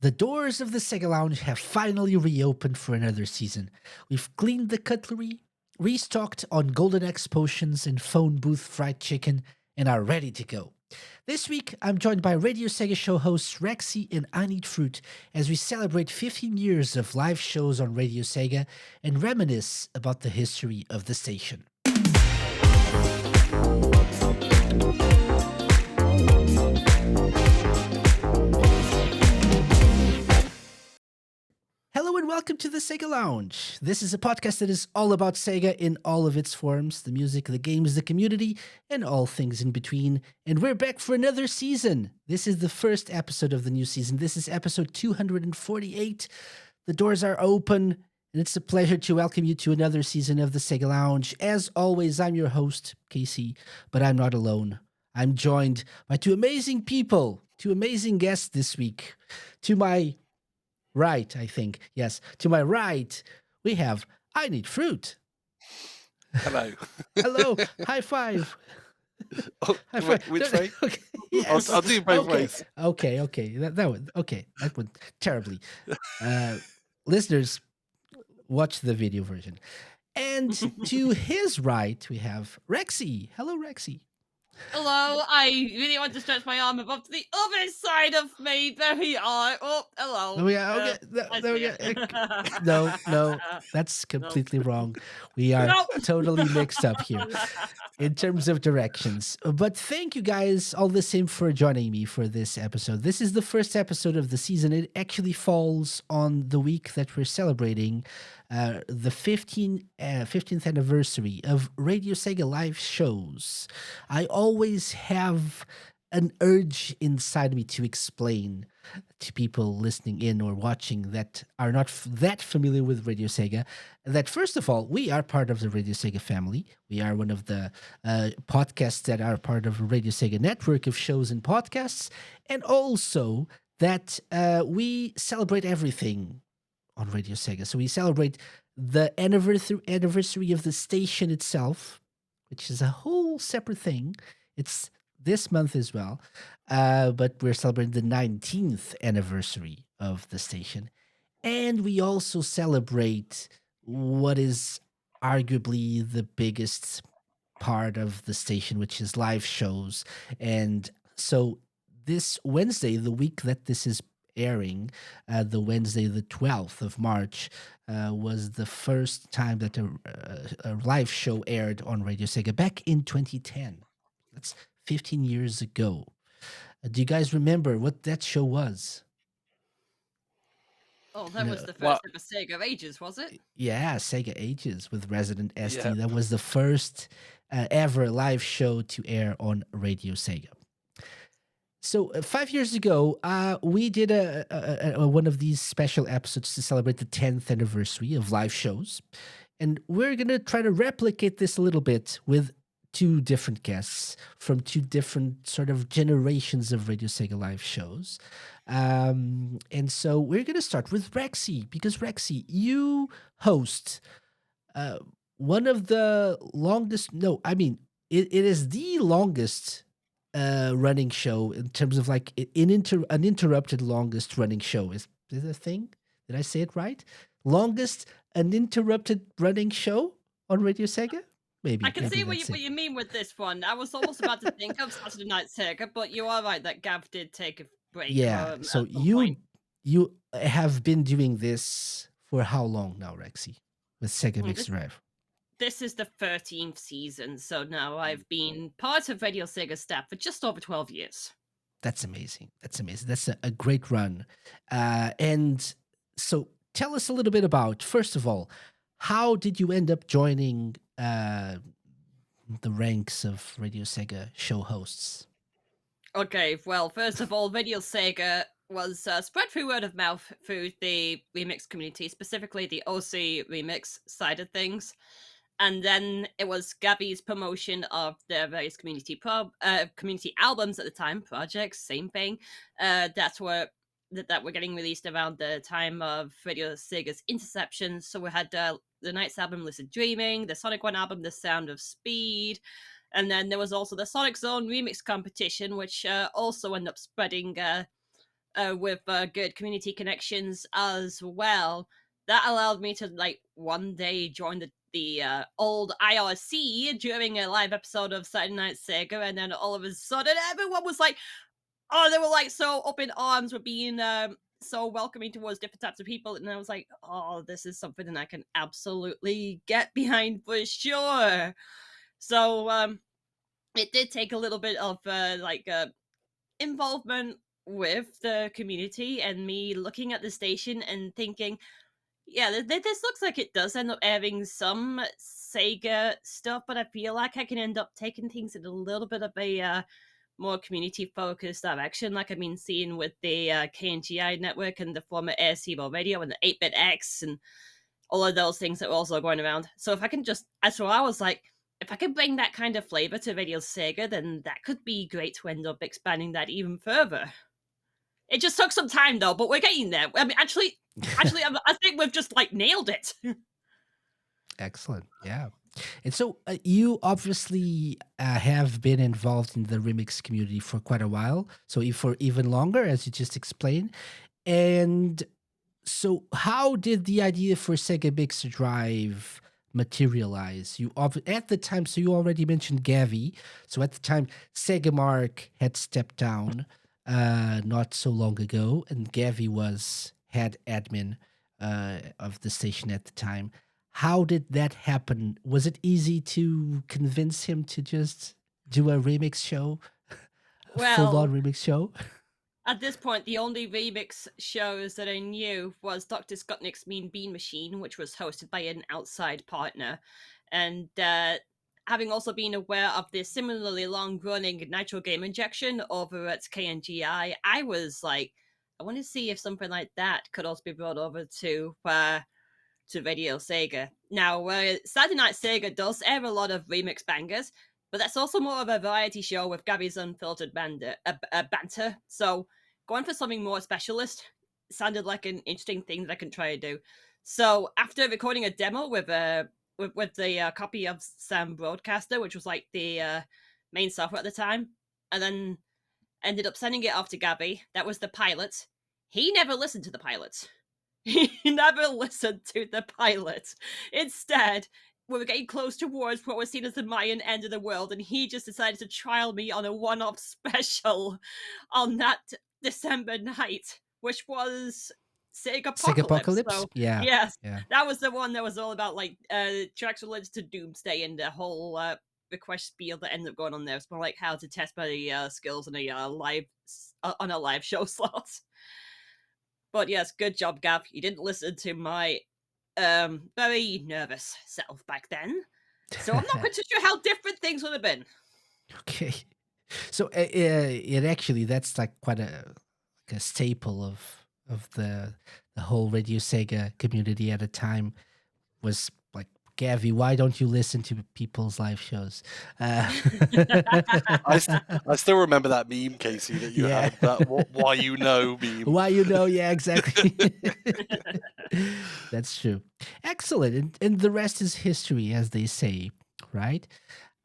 The doors of the SEGA Lounge have finally reopened for another season. We've cleaned the cutlery, restocked on Golden X potions and phone booth fried chicken, and are ready to go. This week, I'm joined by Radio Sega show hosts Rexy and INeedFruit as we celebrate 15 years of live shows on Radio Sega and reminisce about the history of the station. Hello and welcome to the SEGA Lounge. This is a podcast that is all about Sega in all of its forms, the music, the games, the community, and all things in between. And we're back for another season. This is the first episode of the new season. This is episode 248. The doors are open, and it's a pleasure to welcome you to another season of the SEGA Lounge. As always, I'm your host, Casey, but I'm not alone. I'm joined by two amazing people, two amazing guests this week. To my right, I think. Yes. To my right, we have INeedFruit. Hello. Hello. High five. High five. Which way? Okay. Yes. I'll do both ways. Okay. That went terribly. Listeners, watch the video version. And to his right, we have Rexy. Hello, Rexy. Hello, I really want to stretch my arm above to the other side of me. There we are. Oh, hello. No, that's completely wrong. We are totally mixed up here in terms of directions. But thank you guys all the same for joining me for this episode. This is the first episode of the season. It actually falls on the week that we're celebrating the 15th anniversary of Radio Sega live shows. I always have an urge inside me to explain to people listening in or watching that are not that familiar with Radio Sega that, first of all, we are part of the Radio Sega family. We are one of the podcasts that are part of a Radio Sega network of shows and podcasts, and also that we celebrate everything on Radio Sega. So we celebrate the anniversary of the station itself, which is a whole separate thing. It's this month as well, but we're celebrating the 19th anniversary of the station. And we also celebrate what is arguably the biggest part of the station, which is live shows. And so this Wednesday, the week that this is airing, the Wednesday, the 12th of March, was the first time that a live show aired on Radio Sega back in 2010. That's 15 years ago. Do you guys remember what that show was? Oh, that was the first ever Sega Ages, was it? Yeah, Sega Ages with Resident ST. Yeah. That was the first ever live show to air on Radio Sega. So 5 years ago, we did one of these special episodes to celebrate the 10th anniversary of live shows. And we're going to try to replicate this a little bit with two different guests from two different sort of generations of Radio Sega live shows. And so we're going to start with Rexy, because Rexy, you host one of the longest, it is the longest running show in terms of like uninterrupted longest running show. Is this a thing? Did I say it right? Longest uninterrupted running show on Radio Sega? Maybe. I can see what you mean with this one. I was almost about to think of Saturday Night Sega, but you are right that Gav did take a break. Yeah. So you have been doing this for how long now, Rexy, with Sega Mix Drive? This is the 13th season, so now I've been part of Radio Sega staff for just over 12 years. That's amazing. That's a great run. And so tell us a little bit about, first of all, how did you end up joining the ranks of Radio Sega show hosts? Okay, well, first of all, Radio Sega was spread through word of mouth through the remix community, specifically the OC remix side of things. And then it was Gabby's promotion of the various community albums at the time, projects, same thing, that were getting released around the time of Radio Sega's Interception. So we had the Night's album, Lucid Dreaming, the Sonic 1 album, The Sound of Speed, and then there was also the Sonic Zone remix competition, which also ended up spreading with good community connections as well. That allowed me to like one day join the old IRC during a live episode of Saturday Night Sega, and then all of a sudden everyone was like, oh, they were like so up in arms with being so welcoming towards different types of people, and I was like, oh, this is something that I can absolutely get behind for sure. So it did take a little bit of involvement with the community and me looking at the station and thinking, yeah, this looks like it does end up having some Sega stuff, but I feel like I can end up taking things in a little bit of a more community focused direction, like I've been seeing with the KNGI network and the former AirSebo Radio and the 8-Bit X and all of those things that were also going around. So if I can just, so I was like, if I can bring that kind of flavor to Radio Sega, then that could be great to end up expanding that even further. It just took some time though, but we're getting there. I mean, actually, I think we've just like nailed it. Excellent. Yeah. And so you obviously have been involved in the remix community for quite a while. So for even longer, as you just explained. And so how did the idea for Sega Mix Drive materialize? At the time, so you already mentioned Gavi. So at the time, Sega Mark had stepped down not so long ago, and Gavi was head admin of the station at the time. How did that happen? Was it easy to convince him to just do a remix show, a full-on Well, remix show? at this point, the only remix shows that I knew was Dr. Skutnik's Mean Bean Machine, which was hosted by an outside partner. And having also been aware of the similarly long-running Nitro Game Injection over at KNGI, I was like, I want to see if something like that could also be brought over to Radio Sega. Now, Saturday Night Sega does air a lot of remix bangers, but that's also more of a variety show with Gabby's unfiltered banter. So going for something more specialist sounded like an interesting thing that I can try to do. So after recording a demo with the copy of Sam Broadcaster, which was like the main software at the time, and then ended up sending it off to Gabby. That was the pilot. He never listened to the pilot. He never listened to the pilot. Instead, we were getting close towards what was seen as the Mayan end of the world, and he just decided to trial me on a one-off special on that December night, which was Sega Sega Apocalypse. Apocalypse? So Yeah. yes, Yeah. that was the one that was all about like tracks related to Doomsday and the whole request spiel that ended up going on there. It's more like how to test my skills on a live show slot. But yes, good job, Gav. You didn't listen to my very nervous self back then. So I'm not quite too sure how different things would have been. Okay. So it actually that's like quite like a staple of the whole Radio Sega community at a time was like, Gavi, why don't you listen to people's live shows? I still remember that meme, Casey, that you Yeah. had, that why you know meme. Why you know, yeah, exactly. That's true. Excellent. And the rest is history, as they say, right?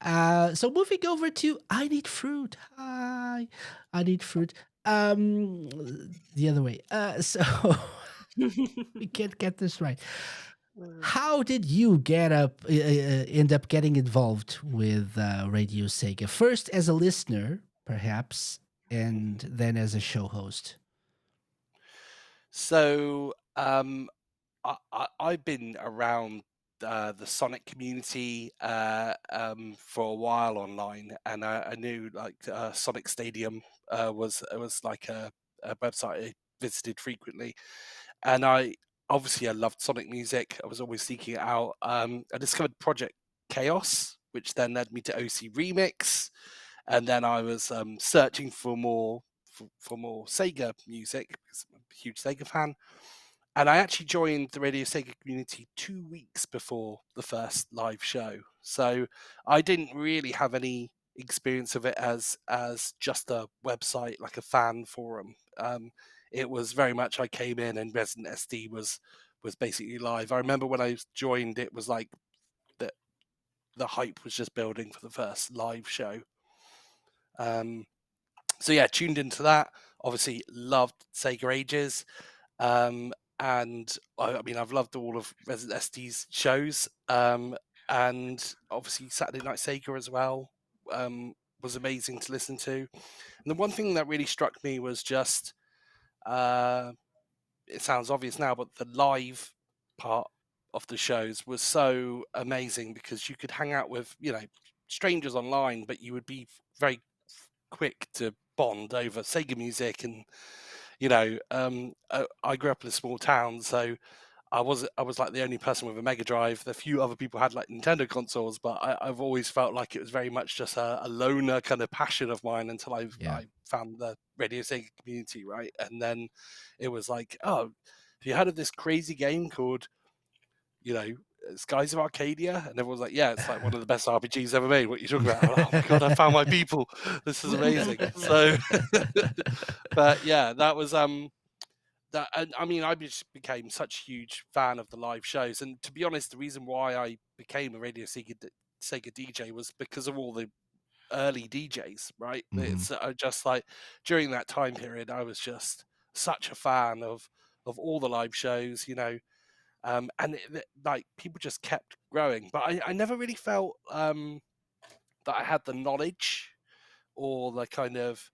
So moving over to INeedFruit. Hi, INeedFruit. The other way. So we can't get this right. How did you end up getting involved with Radio Sega? First as a listener, perhaps, and then as a show host. So I've been around the Sonic community for a while online, and I knew like Sonic Stadium was like a website I visited frequently, and I loved Sonic music. I was always seeking it out. I discovered Project Chaos, which then led me to OC Remix, and then I was searching for more Sega music because I'm a huge Sega fan. And I actually joined the Radio Sega community 2 weeks before the first live show, so I didn't really have any experience of it as just a website, like a fan forum. It was very much I came in and Resident SD was basically live. I remember when I joined, it was like the hype was just building for the first live show. So yeah, tuned into that. obviously loved Sega Ages. And I mean, I've loved all of Resident SD's shows. And obviously Saturday Night Sega as well was amazing to listen to. And the one thing that really struck me was just, it sounds obvious now, but the live part of the shows was so amazing because you could hang out with, strangers online, but you would be very quick to bond over Sega music. And I grew up in a small town, so I was like the only person with a Mega Drive. A few other people had like Nintendo consoles, but I've always felt like it was very much just a loner kind of passion of mine until I found the Radio Sega community, right? And then it was like, oh, have you heard of this crazy game called, Skies of Arcadia? And everyone's like, yeah, it's like one of the best RPGs ever made. What are you talking about? Oh my god, I found my people. This is amazing. So, but yeah, that was that. And I mean, I just became such a huge fan of the live shows. And to be honest, the reason why I became a Radio Sega DJ was because of all the early DJs, right? It's just like during that time period, I was just such a fan of all the live shows, and like people just kept growing. But I never really felt that I had the knowledge or the kind of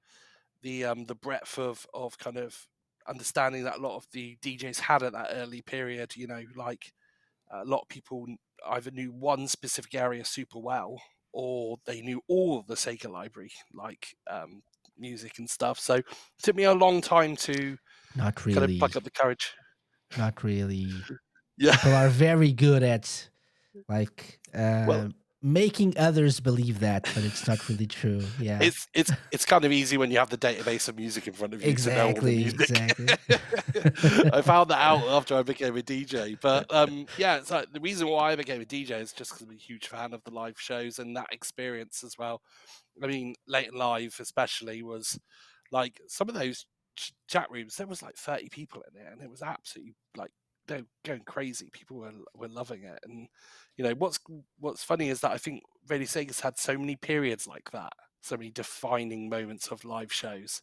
the breadth of kind of understanding that a lot of the DJs had at that early period. Like a lot of people either knew one specific area super well, or they knew all of the Sega library, like music and stuff. So it took me a long time to Not kind of pluck really. up the courage. Not really. Yeah. People are very good at like Well, making others believe that, but it's not really true. Yeah. it's kind of easy when you have the database of music in front of you to know all the music. Exactly. I found that out after I became a DJ. But yeah, it's like the reason why I became a DJ is just because I'm a huge fan of the live shows and that experience as well. I mean, Late and Live especially was like some of those chat rooms. There was like 30 people in it, and it was absolutely like going crazy. People were loving it. And what's funny is that I think Radio Sega's had so many periods like that, so many defining moments of live shows.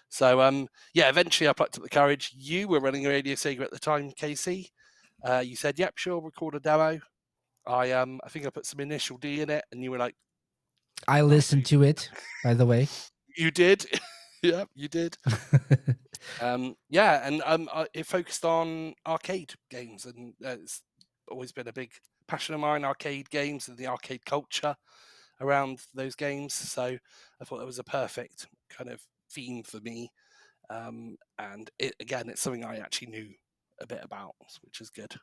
So yeah, eventually I plucked up the courage. You were running a Radio Sega at the time, Casey. You said, "Yep, sure, record a demo." I think I put some Initial D in it, and you were like, I listened to it, by the way. "You did." Yeah, you did. Yeah, and it focused on arcade games, and it's always been a big passion of mine, arcade games and the arcade culture around those games. So I thought that was a perfect kind of theme for me. And it's something I actually knew a bit about, which is good.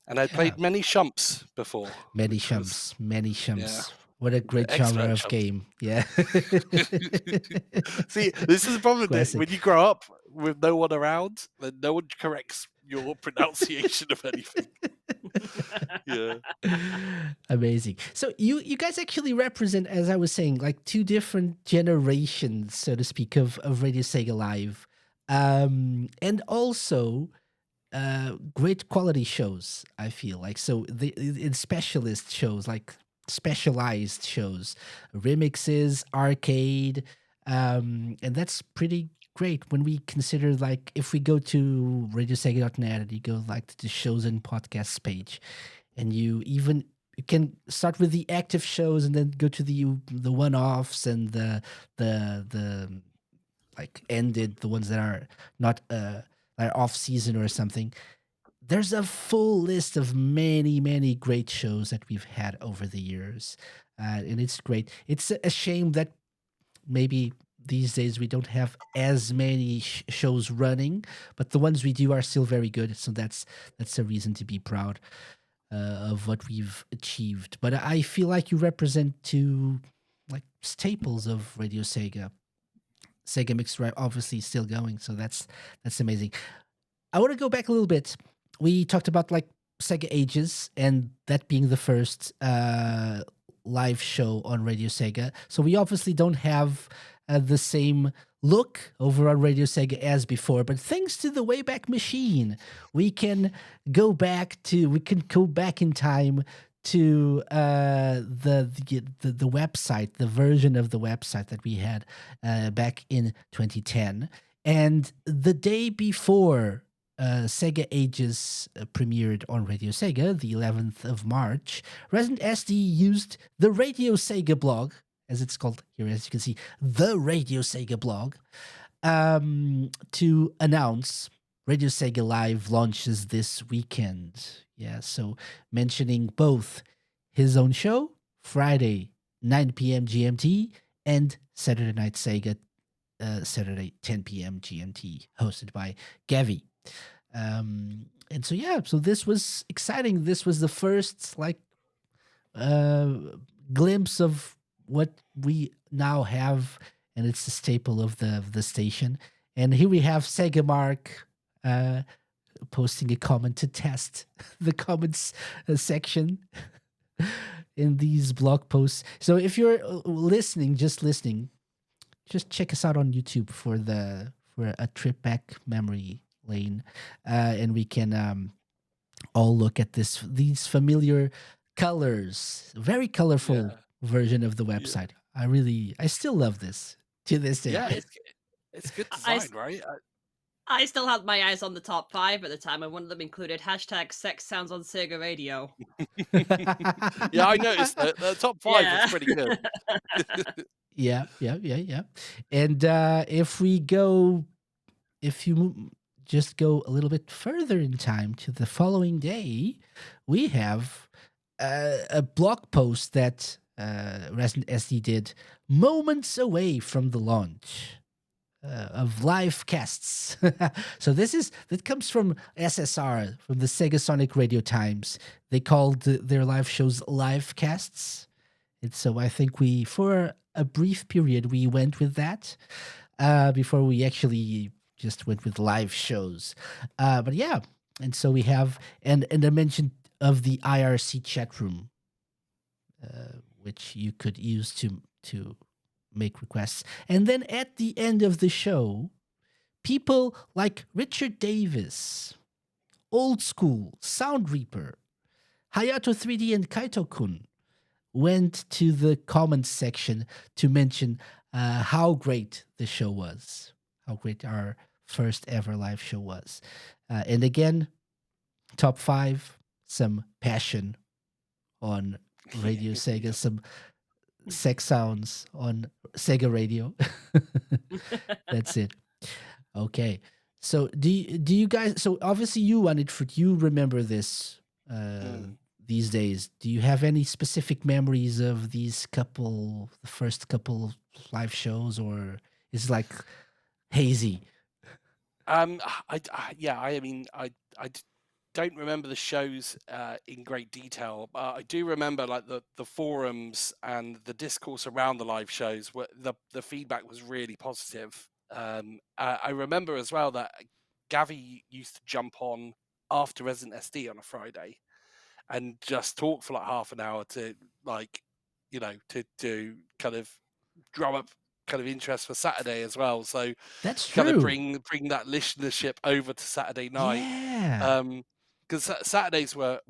And I played many shumps before. Many shumps. Yeah. What a great genre of game. Yeah. See, this is the problem. Classic. When you grow up with no one around, then no one corrects your pronunciation of anything. Yeah. Amazing. So you guys actually represent, as I was saying, like two different generations, so to speak, of Radio Sega Live. And also great quality shows, I feel like. So in specialist shows, like specialized shows, remixes, arcade, and that's pretty great when we consider, like, if we go to radiosega.net and you go like to the shows and podcasts page, and you can start with the active shows and then go to the one-offs and the like ended, the ones that are not are off season or something. There's a full list of many great shows that we've had over the years, and it's great. It's a shame that maybe these days we don't have as many shows running, but the ones we do are still very good. So that's a reason to be proud of what we've achieved. But I feel like you represent two like staples of Radio Sega. Sega Mix Drive obviously still going, so that's amazing. I want to go back a little bit. We talked about like Sega Ages and that being the first live show on Radio Sega. So we obviously don't have the same look over on Radio Sega as before, but thanks to the Wayback Machine, we can go back in time to the website, the version of the website that we had back in 2010. And the day before Sega Ages premiered on Radio Sega, the 11th of March, Resident SD used the Radio Sega blog, as it's called here, as you can see, the Radio Sega blog, to announce Radio Sega Live launches this weekend. Yeah, so mentioning both his own show, Friday, 9 p.m. GMT, and Saturday Night Sega, Saturday, 10 p.m. GMT, hosted by Gavi. And so, yeah, so this was exciting. This was the first, uh, glimpse of what we now have, and it's the staple of the station. And here we have Sega Mark posting a comment to test the comments section in these blog posts. So if you're listening, just check us out on YouTube for a trip back memory lane, and we can all look at these familiar colors, very colorful version of the website. I still love this to this day. Yeah, it's good design, right? I still had my eyes on the top 5 at the time, and one of them included hashtag sex sounds on Sega Radio. Yeah, I noticed that the top 5 was pretty good. Yeah. And if you just go a little bit further in time to the following day, we have a blog post that Resident SD did moments away from the launch of live casts. So that comes from SSR, from the Sega Sonic Radio Times. They called their live shows live casts. And so I think for a brief period, we went with that before we actually just went with live shows. But yeah, and so we have, and a mention of the IRC chat room, which you could use to make requests. And then at the end of the show, people like Richard Davis, Old School, Sound Reaper, Hayato 3D, and Kaito-kun went to the comments section to mention how great the show was, how great our first ever live show was. And again, top 5, some passion on Radio Sega, some sex sounds on Sega Radio. That's it. Okay. So do you guys, so obviously you INeedFruit, you remember this these days. Do you have any specific memories of the first couple live shows, or is it like hazy? I mean, I don't remember the shows in great detail, but I do remember like the forums and the discourse around the live shows where the feedback was really positive. I remember as well that Gavi used to jump on after Resident SD on a Friday and just talk for like half an hour to to kind of drum up kind of interest for Saturday as well. So That's kind of true. bring that listenership over to Saturday night. Yeah. Because Saturdays were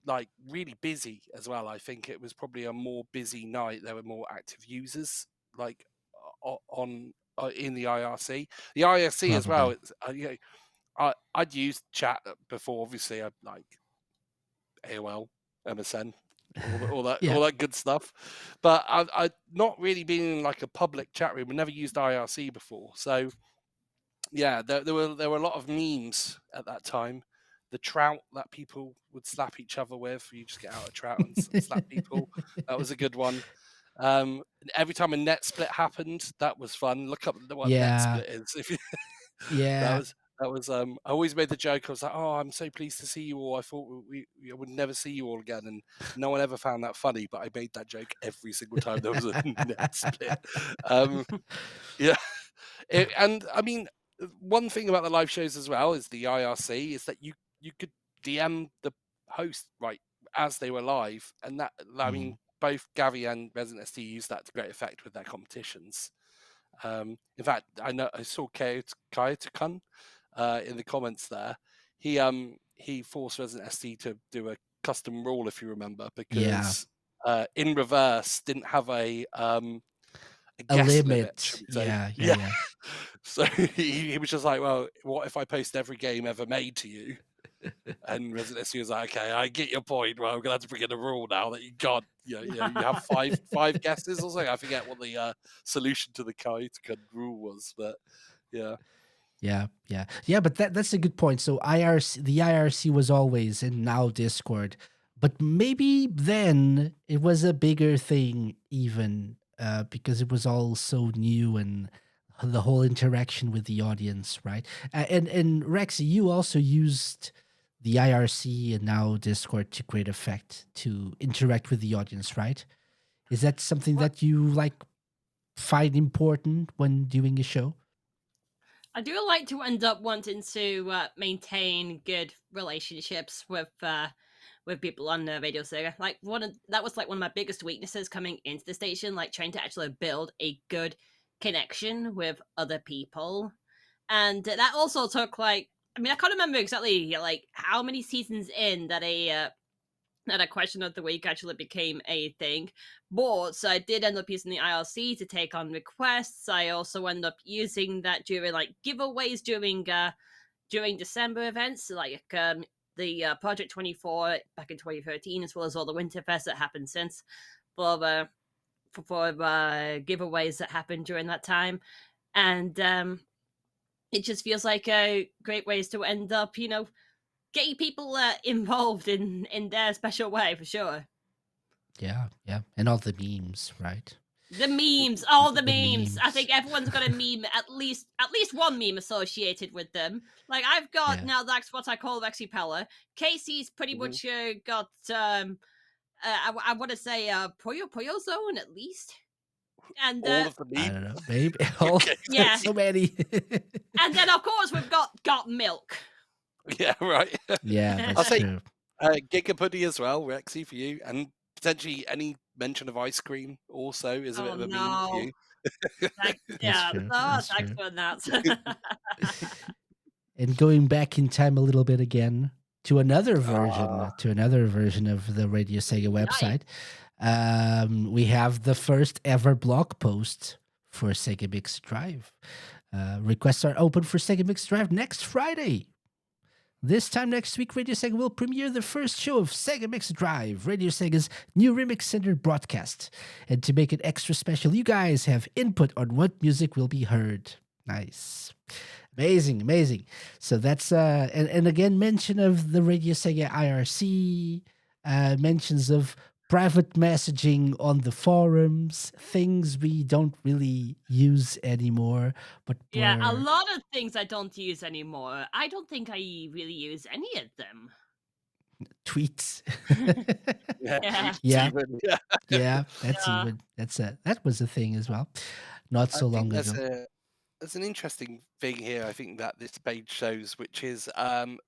like really busy as well. I think it was probably a more busy night. There were more active users like on in the IRC. The IRC as well. Probably. It's I'd used chat before. Obviously, I'd like AOL, MSN, all that Yeah. all that good stuff. But I'd not really been in like a public chat room. I never used IRC before, so yeah, there were a lot of memes at that time. The trout that people would slap each other with, you just get out a trout and slap people. That was a good one. Every time a net split happened, that was fun. Look up what net split is. If you, Yeah. that was. I always made the joke. I was like, "Oh, I'm so pleased to see you all. I thought we would never see you all again," and no one ever found that funny. But I made that joke every single time there was a net split. Yeah, and I mean, one thing about the live shows as well is the IRC is that you could DM the host right as they were live, and that I mean both Gavi and Resident SD used that to great effect with their competitions. In fact, I saw Kaito-kun in the comments there. He forced Resident SD to do a custom rule, if you remember, because in reverse didn't have a a A guest limit, should limit. we say? Yeah, yeah, Yeah. yeah. So he was just like, well, what if I post every game ever made to you? And Residency was like, okay, I get your point. Well, I'm gonna have to bring in a rule now that you can't, you have five guesses or something. I forget what the solution to the Kaitukan rule was, but yeah. Yeah, yeah, yeah. But that's a good point. So IRC, the IRC was always and now Discord, but maybe then it was a bigger thing even because it was all so new and the whole interaction with the audience, right? And Rexy, you also used the IRC and now Discord to great effect to interact with the audience, right? Is that something What that you like find important when doing a show? I do like to end up wanting to maintain good relationships with people on Radio Sega. Like that was like one of my biggest weaknesses coming into the station, like trying to actually build a good connection with other people. And that also took like, I mean, I can't remember exactly like how many seasons in that a question of the week actually became a thing. But so I did end up using the IRC to take on requests. I also end up using that during like giveaways during December events, like the Project 24 back in 2013, as well as all the Winterfest that happened since for giveaways that happened during that time. And it just feels like great ways to end up, getting people involved in their special way for sure. Yeah, yeah, and all the memes, right? The memes, all the The memes. I memes. think everyone's got a meme, at least one meme associated with them. Like I've got Yeah. now. That's what I call Rexy Pella. Casey's pretty Mhm. much got. I want to say Puyo Puyo Zone at least, and All of the I memes. don't know. Maybe all Okay. yeah, so many. and then of course we've got milk. Yeah, right. Yeah, I'll that's say true. Gigapuddy as well, Rexy, for you, and potentially any mention of ice cream also is a bit Oh of a meme for no! you. Thanks, That's yeah, true. oh, That's thanks true. for that. And going back in time a little bit again Ah, to another version of the Radio Sega Nice. website, we have the first ever blog post for Sega Mix Drive. Requests are open for Sega Mix Drive next Friday. This time next week, Radio Sega will premiere the first show of Sega Mix Drive, Radio Sega's new remix centered broadcast. And to make it extra special, you guys have input on what music will be heard. Nice. Amazing, amazing. So that's and again mention of the Radio Sega IRC, mentions of private messaging on the forums, things we don't really use anymore, but Yeah, a were lot of things I don't use anymore. I don't think I really use any of them. tweets. yeah, Yeah, tweets Yeah, even. Yeah, yeah, that's yeah, even that was a thing as well, not I so think long ago. there's an interesting thing here. I think that this page shows, which is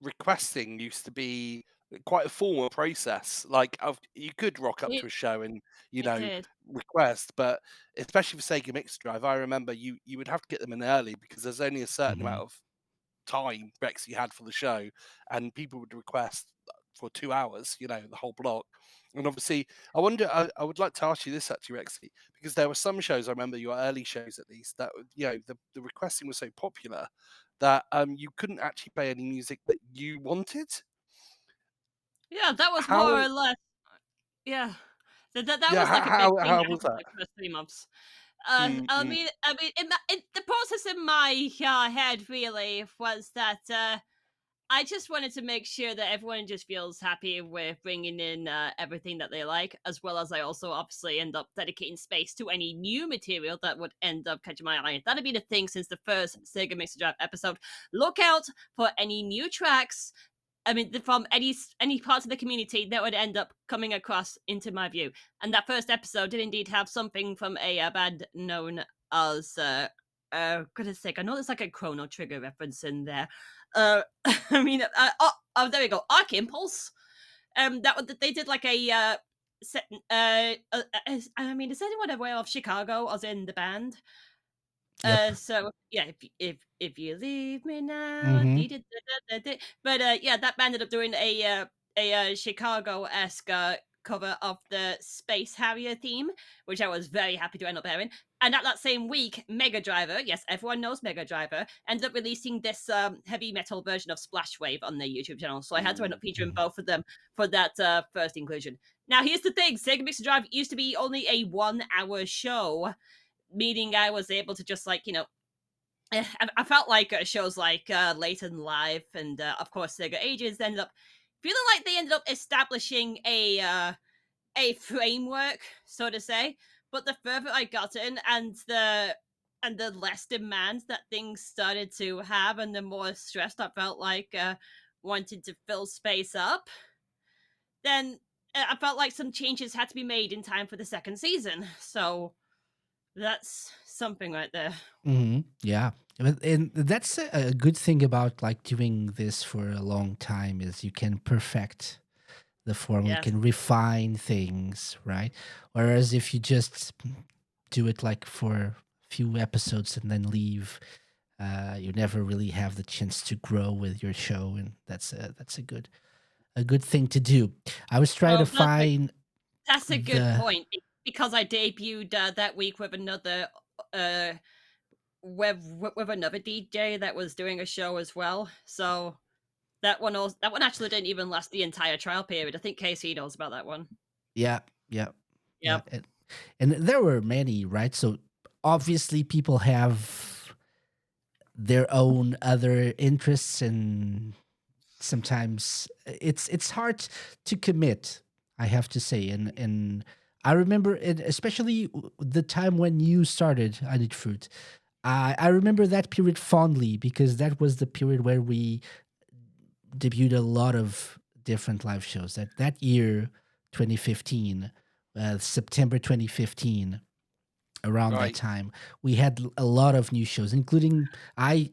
requesting used to be quite a formal process. Like you could rock up it to a show and you it know did. request, but especially for Sega Mix Drive, I remember you would have to get them in early because there's only a certain Hmm. amount of time Rexy had for the show, and people would request for 2 hours, the whole block. And obviously, I wonder. I would like to ask you this actually, Rexy, because there were some shows I remember your early shows at least that the requesting was so popular that you couldn't actually play any music that you wanted. Yeah, that was more How? or less. Yeah, that Yeah, was like a big thing how that was happened that? for the first 3 months. And Mm, I mm, mean, in the process in my head really was that I just wanted to make sure that everyone just feels happy with bringing in everything that they like, as well as I also obviously end up dedicating space to any new material that would end up catching my eye. That'd be the thing since the first Sega Mixer Drive episode. Look out for any new tracks. I mean, from any parts of the community that would end up coming across into my view. And that first episode did indeed have something from a band known as goodness sake, I know there's like a Chrono Trigger reference in there. I mean, there we go, Arc Impulse. They did like a set. I mean, is anyone aware of Chicago, as in the band? Yep. So yeah, if you leave me now, Hmm. but yeah, that band ended up doing a Chicago-esque cover of the Space Harrier theme, which I was very happy to end up hearing. And at that same week, Mega Driver, yes, everyone knows Mega Driver, ended up releasing this heavy metal version of Splash Wave on their YouTube channel. So I had to end up featuring Mhm. both of them for that first inclusion. Now, here's the thing: Sega Mixer Drive used to be only a 1 hour show, meaning I was able to just I felt like shows like Late and Live and of course Sega Ages ended up feeling like they ended up establishing a framework, so to say. But the further I got in, and the less demands that things started to have, and the more stressed I felt like wanting to fill space up, then I felt like some changes had to be made in time for the second season. So that's something right there. Yeah. And that's a good thing about like doing this for a long time is you can perfect the formula, you Yes. can refine things, right? Whereas if you just do it like for a few episodes and then leave, you never really have the chance to grow with your show, and that's a good thing to do. I was trying to Oh, find that's a good the point because I debuted that week with another uh with another DJ that was doing a show as well. So that one actually didn't even last the entire trial period. I think Casey knows about that one. yeah, yeah, yeah, Yep. and there were many, right? So obviously people have their own other interests, and sometimes it's hard to commit, I have to say. And I remember it, especially the time when you started INeedFruit. I remember that period fondly because that was the period where we debuted a lot of different live shows. That year, 2015, September 2015, around that Right. time, we had a lot of new shows, including I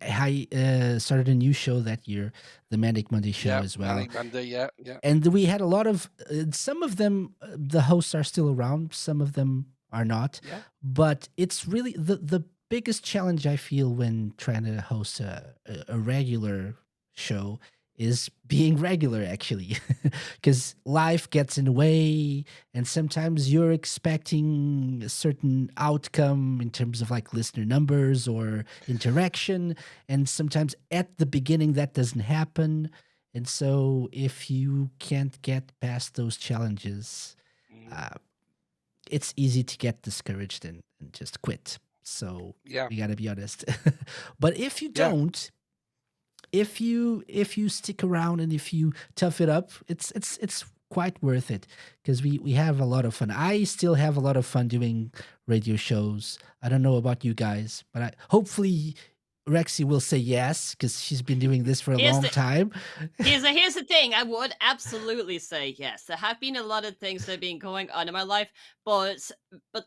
started a new show that year, the Manic Monday show Yeah. as well. Manic Monday. Yeah. Yeah. And we had a lot of some of them, the hosts are still around, some of them are not. Yeah. But it's really the biggest challenge I feel when trying to host a regular show is being regular, actually, because life gets in the way, and sometimes you're expecting a certain outcome in terms of like listener numbers or interaction, and sometimes at the beginning that doesn't happen. And so, if you can't get past those challenges, Mm, uh, it's easy to get discouraged and just quit. So yeah. we gotta be honest. But if you Yeah. don't, if you stick around and if you tough it up, it's quite worth it because we have a lot of fun. I still have a lot of fun doing radio shows. I don't know about you guys, but hopefully Rexy will say yes because she's been doing this for a Here's long the time. here's the thing. I would absolutely say yes. There have been a lot of things that have been going on in my life, but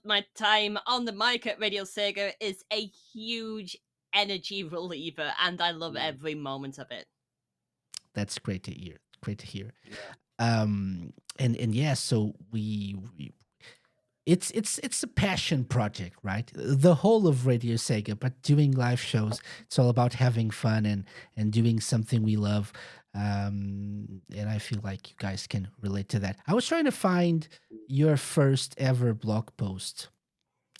my time on the mic at Radio Sega is a huge energy reliever, and I love Mm, every moment of it. That's great to hear. Great to hear. yeah. And yeah, so we it's a passion project, right? The whole of Radio Sega, but doing live shows, it's all about having fun and doing something we love. And I feel like you guys can relate to that. I was trying to find your first ever blog post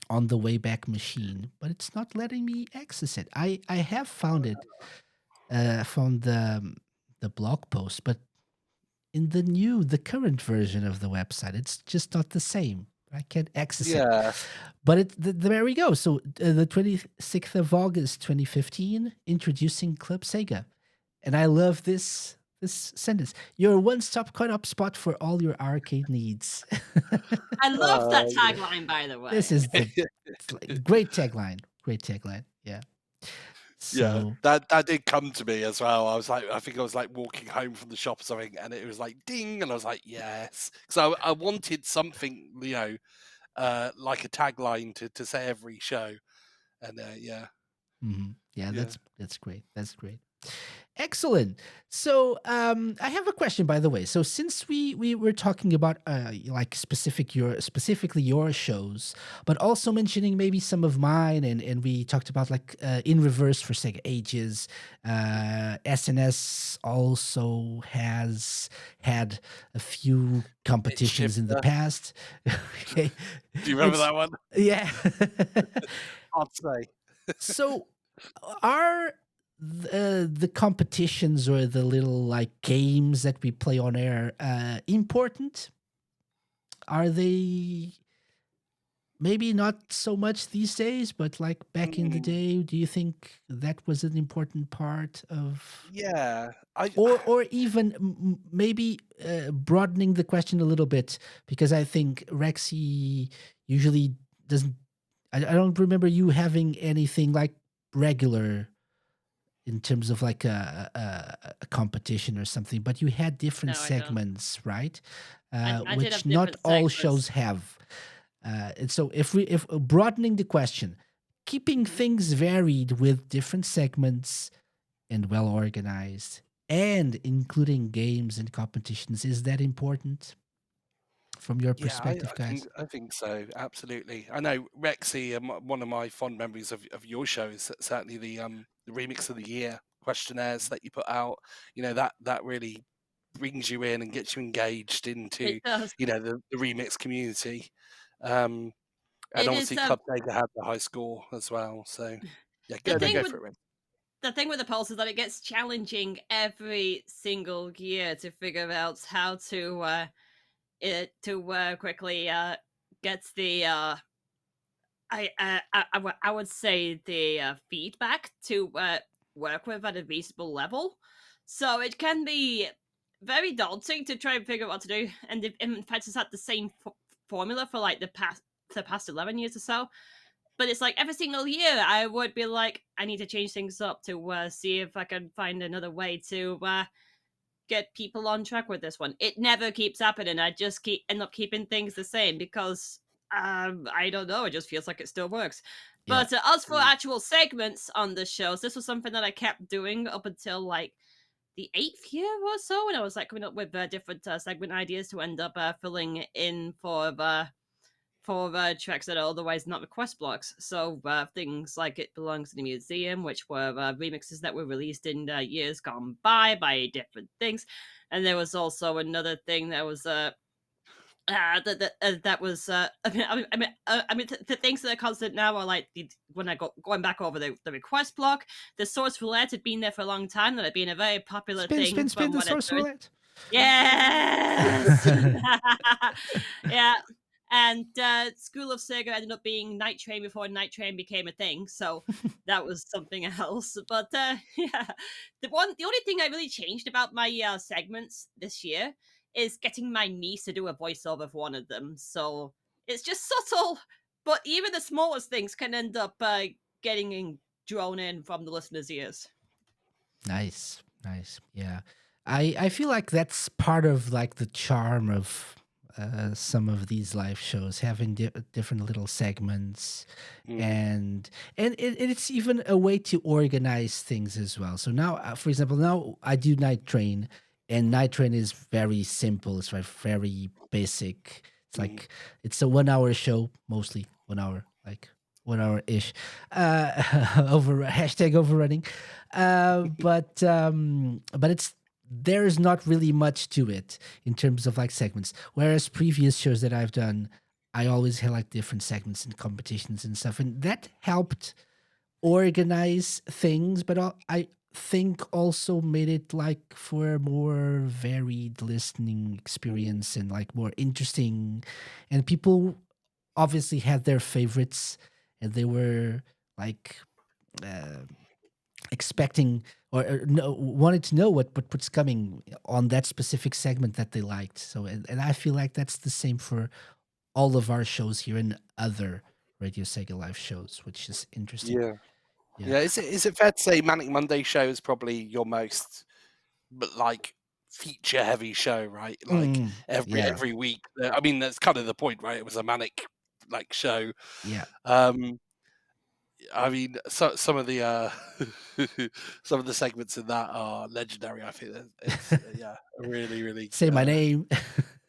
on the Wayback Machine, but it's not letting me access it. I have found it, found the blog post, but in the current version of the website, it's just not the same. I can't access it. Yeah. But there we go. So the 26th of August 2015, introducing Club Sega. And I love this sentence. Your one-stop cut-up spot for all your arcade needs. I love that Yeah. tagline, by the This way. is the great tagline. Great tagline. Yeah. Yeah, So, that did come to me as well. I was like, I think I was like walking home from the shop or something, and it was like ding, and I was like, yes. So I wanted something, like a tagline to say every show, and yeah, yeah, yeah, that's great. That's great. Excellent. So I have a question, by the way. So since we were talking about like specifically your shows, but also mentioning maybe some of mine, and we talked about like in reverse for Sega Ages. SNS also has had a few Pitch competitions in the shifter. past. Okay, Do you remember it's that one? yeah. Hard to say. So, are the competitions or the little like games that we play on air important? Are they maybe not so much these days, but like back in the Mm, day? Do you think that was an important part of, yeah, I or even maybe broadening the question a little bit? Because I think Rexy usually doesn't. I don't remember you having anything like regular in terms of like a competition or something, but you had different No, I don't. segments, right? I did Which have not different all segments. shows have. And so if broadening the question, keeping Mhm. things varied with different segments and well organized, and including games and competitions, is that important from your yeah, perspective, guys? I think so. Absolutely. I know Rexy. One of my fond memories of your show is certainly the remix of the year questionnaires that you put out. You know that really brings you in and gets you engaged into It does. the remix community. Um, and It is obviously Club Sega had the high score as well. So yeah, the go no, thing go with for it, Ren. the thing with the polls is that it gets challenging every single year to figure out how to quickly get the I would say the feedback to work with at a reasonable level. So it can be very daunting to try and figure out what to do. And if, in fact, it's had the same formula for like the past 11 years or so. But it's like every single year, I would be like, I need to change things up to see if I can find another way to get people on track with this one. It never keeps happening. I just end up keeping things the same because I don't know. It just feels like it still works. Yeah. But as for Mm, actual segments on the shows, this was something that I kept doing up until like the 8th year or so, when I was like coming up with different segment ideas to end up filling in for tracks that are otherwise not request blocks. So things like It Belongs in the Museum, which were remixes that were released in years gone by different things. And there was also another thing that was that was the things that are constant now are like when I got going back over the request block, the source roulette had been there for a long time. That had been a very popular Spin, thing spin, spin from the what I'd source heard. roulette. Yes. Yeah. And School of Sega ended up being Night Train before Night Train became a thing, so that was something else. But yeah, the only thing I really changed about my segments this year is getting my niece to do a voiceover for one of them. So it's just subtle, but even the smallest things can end up drawn in from the listeners' ears. Nice, nice. Yeah, I feel like that's part of like the charm of some of these live shows, having different little segments, mm, and it's even a way to organize things as well. So now, for example, now I do Night Train, and Night Train is very simple. It's like very basic. It's mm. like it's a 1 hour show, mostly 1 hour, like 1 hour ish. Over hashtag overrunning, but it's there's not really much to it in terms of like segments. Whereas previous shows that I've done, I always had like different segments and competitions and stuff, and that helped organize things. But I think also made it like for a more varied listening Mm. experience and like more interesting, and people obviously had their favorites, and they were like. Uh, Expecting or wanted to know what's coming on that specific segment that they liked. So and I feel like that's the same for all of our shows here and other Radio Sega live shows, which is interesting. Yeah, Yeah. yeah. Is it fair to say Manic Monday show is probably your most, but like feature heavy show, right? Like Yeah. every week. I mean, that's kind of the point, right? It was a manic like show. Yeah. Um, I mean, some of the Some of the segments in that are legendary. I think it's really, really. Say my name.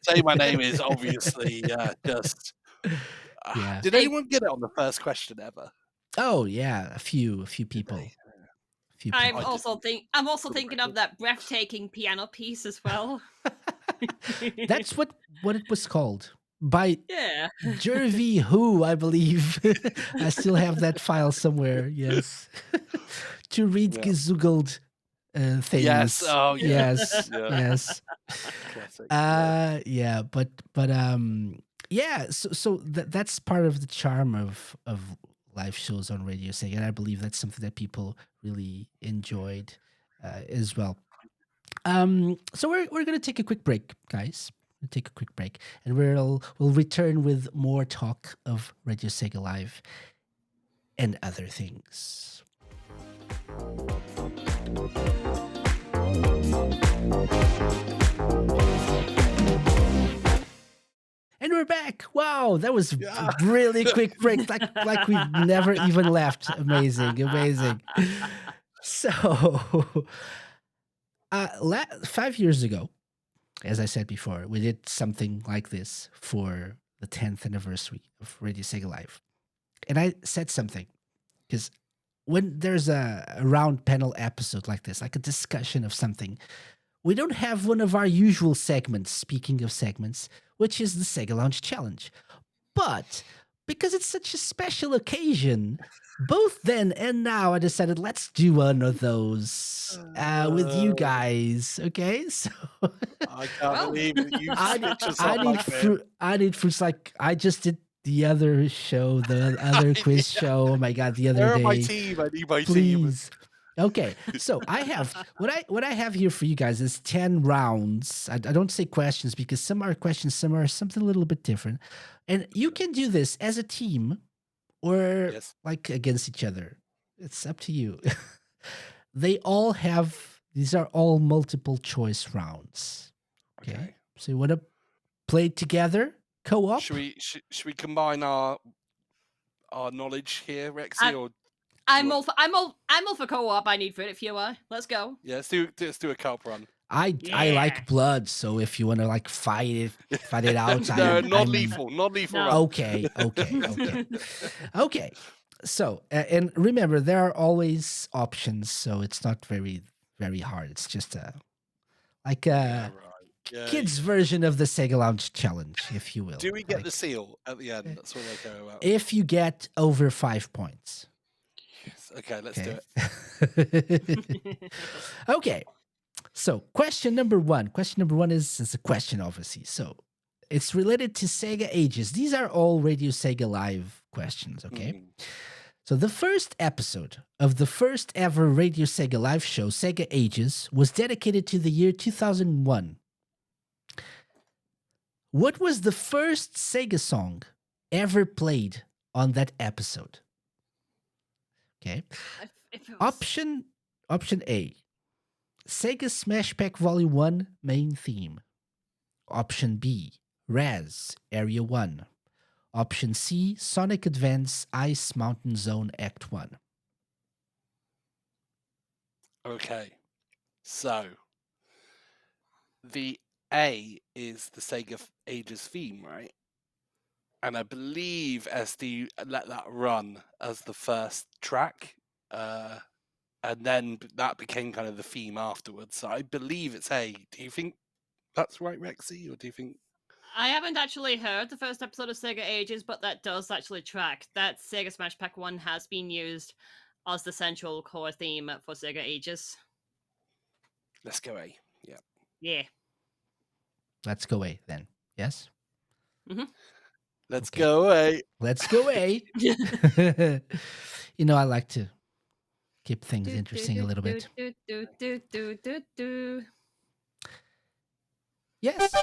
Say my name is obviously just. Yeah. Did Hey, anyone get it on the first question ever? Oh yeah, a few Did people. they? A few I'm people. also thinking of that breathtaking piano piece as well. That's what it was called by Yeah. Jervy Who, I believe. I still have that file somewhere. Yes, to read Yeah. gezoogled things. Yes. Oh, yeah. Yes. Yeah. Yes. Classic. Yeah, but yeah. So that's part of the charm of live shows on Radio Sega, and I believe that's something that people really enjoyed as well. So we're gonna take a quick break, guys. We'll take a quick break, and we'll return with more talk of Radio Sega Live and other things. And we're back. Wow, that was a really quick break, like we've never even left. Amazing. So, 5 years ago, as I said before, we did something like this for the 10th anniversary of Radio Sega Live. And I said something because when there's a round panel episode like this, like a discussion of something, we don't have one of our usual segments, speaking of segments, which is the Sega Lounge Challenge. But because it's such a special occasion, both then and now, I decided let's do one of those with you guys. Okay, so I can't believe that you switched us I up need like this. fruit. I need fruits. Like I just did the other show, the other quiz show. Oh my god, the other Where are day. my team? I need my team. Please. Okay, so I have what I have here for you guys is 10 rounds. I don't say questions because some are questions, some are something a little bit different, and you can do this as a team or Yes. like against each other. It's up to you. They all have these are all multiple choice rounds. Okay, so you want to play together, co-op? Should we combine our knowledge here, Rexy? Or I'm all for co-op. I need fruit if you are. Let's go. yeah, let's do a co-op run. I like blood, so if you want to like fight it out, No, non-lethal No. run. Okay. Okay. So, and remember, there are always options, so it's not very, very hard. It's just like a kids' version of the Sega Lounge Challenge, if you will. Do we get the seal at the end? That's all I care about. If you get over 5 points. Yes. Okay, let's do it. Okay. So, question number one. Question number one is a question, obviously. So, it's related to Sega Ages. These are all Radio Sega Live questions, okay? So, the first episode of the first ever Radio Sega Live show, Sega Ages, was dedicated to the year 2001. What was the first Sega song ever played on that episode? Okay. Option A. Sega Smash Pack Volume 1 main theme. Option B. Raz Area 1. Option C. Sonic Advance Ice Mountain Zone Act 1. Okay. So the A is the Sega Ages theme, right? And I believe SD let that run as the first track. And then that became kind of the theme afterwards. So I believe it's A. Do you think that's right, Rexy? Or do you think... I haven't actually heard the first episode of Sega Ages, but that does actually track. That Sega Smash Pack 1 has been used as the central core theme for Sega Ages. Let's go A. Yeah. Yeah. Let's go A then. Yes? Mm-hmm. Let's go A. Let's go A. I like to keep things interesting a little bit. Yes.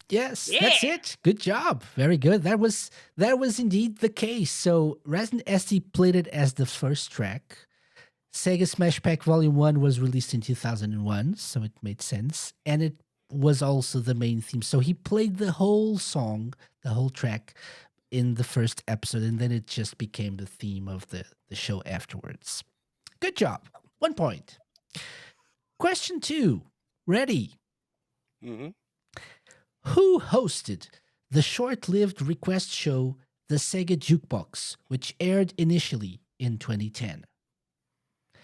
Yes, Yeah. that's it. Good job. Very good. That was indeed the case. So Resident SD played it as the first track. Sega Smash Pack Volume 1 was released in 2001, so it made sense. And it was also the main theme. So he played the whole song, the whole track in the first episode, and then it just became the theme of the show afterwards. Good job. 1 point. Question 2. Ready? Hmm. Who hosted the short-lived request show The Sega Jukebox, which aired initially in 2010?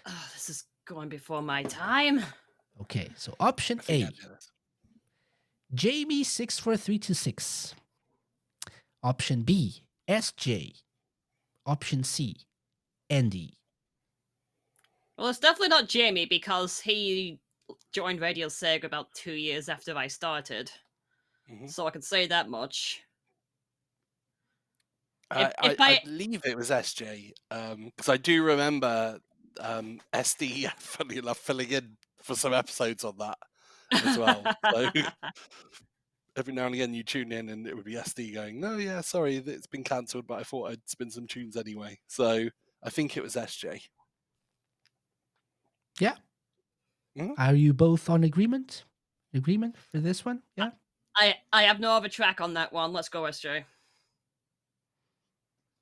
Oh, this is going before my time. Okay, so option I think I A, did it. Jamie64326. Option B, SJ. Option C, Andy. Well, it's definitely not Jamie because he joined Radio Sega about 2 years after I started. Hmm. So I can say that much. I believe it was SJ because I do remember SD, funny enough, filling in for some episodes on that as well. So every now and again you tune in and it would be SD going, "No, yeah, sorry, it's been cancelled, but I thought I'd spin some tunes anyway." So I think it was SJ. Yeah. Mhm. Are you both on agreement? Agreement for this one? Yeah. I have no other track on that one. Let's go, SJ.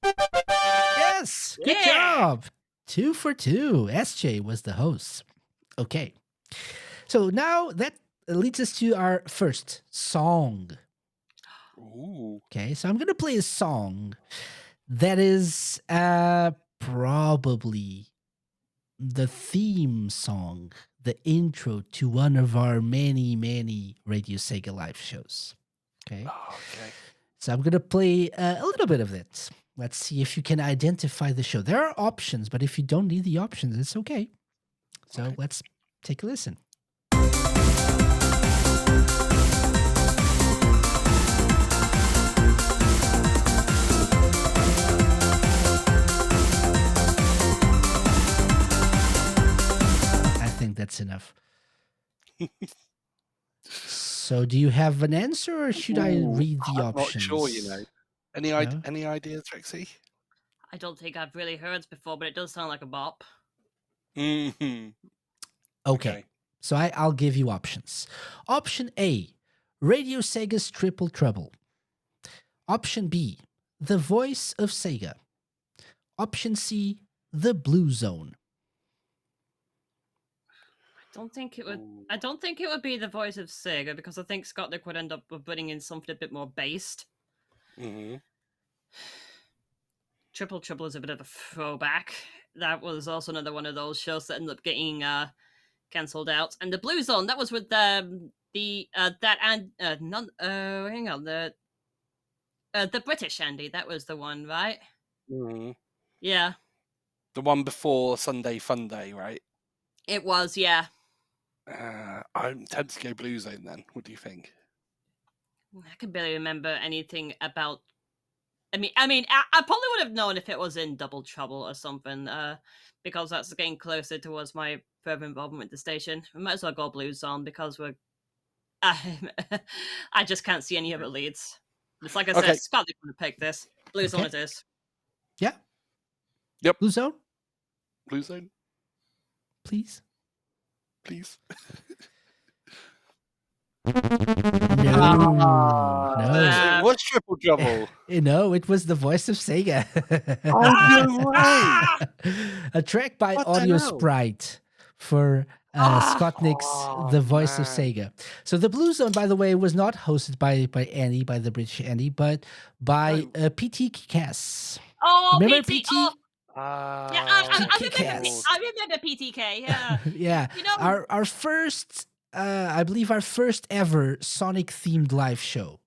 Yes. Good Yeah. job. 2 for 2. SJ was the host. Okay. So now that leads us to our first song. Ooh. Okay. So I'm going to play a song that is probably the theme song, the intro to one of our many, many Radio Sega live shows. Okay. Oh, okay. So I'm going to play a little bit of it. Let's see if you can identify the show. There are options, but if you don't need the options, it's okay. So Okay. let's take a listen. I think that's enough. So do you have an answer or should I Ooh, read the I'm options? not sure, you know. Any No? any ideas, Rexy? I don't think I've really heard it before, but it does sound like a bop. Hmm. Okay. So I'll give you options. Option A, Radio Sega's Triple Trouble. Option B, The Voice of Sega. Option C, The Blue Zone. I don't think it would. Ooh. I don't think it would be the voice of Sega because I think Scotland would end up putting in something a bit more based. Hmm. Triple Trouble is a bit of a throwback. That was also another one of those shows that ended up getting cancelled out. And the Blue Zone, that was with that and none. Hang on, the British Andy. That was the one, right? Hmm. Yeah, The one before Sunday Fun Day, right? it was. Yeah, I'm tempted to go Blue Zone then. What do you think? I can barely remember anything about. I probably would have known if it was in Double Trouble or something, because that's getting closer towards my further involvement with the station. We might as well go Blue Zone because we're. I just can't see any other leads. It's like I said, Okay. Scott going to pick this. Blue Zone Okay. it is. Yeah? Yep. Blue Zone, Blue Zone, please. please. No. It was Triple Trouble. No, it was The Voice of Sega. Oh, no way. A track by What the Audio hell? Sprite for Skotnik's Oh, The Voice of man. Sega. So the Blue Zone, by the way, was not hosted by Annie, by the British Annie, but by PT Cass. Oh, Remember PT. PT? Oh, yeah, Kick-Ass. I remember PTK. Yeah, Yeah. you know, Our first, I believe our first ever Sonic themed live show,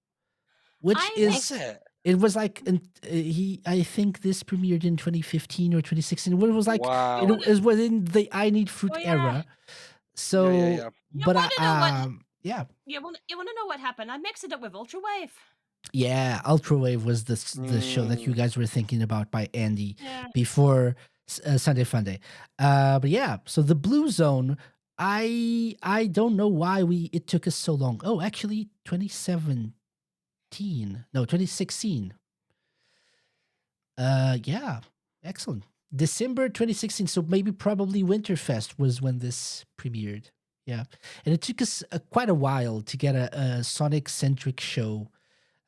which I is Was it? it was like I think this premiered in 2015 or 2016. It was like Wow. it was in the I Need Fruit Oh, yeah. era. So, Yeah. You but wanna know what? yeah, You want to know what happened? I mixed it up with Ultrawave. yeah, Ultrawave was the show that you Mm. guys were thinking about by Andy Yeah. before Sunday Funday. But yeah, so the Blue Zone. I don't know why it took us so long. Oh, actually, 2016. Yeah, excellent. December 2016. So maybe probably Winterfest was when this premiered. Yeah, and it took us quite a while to get a Sonic centric show,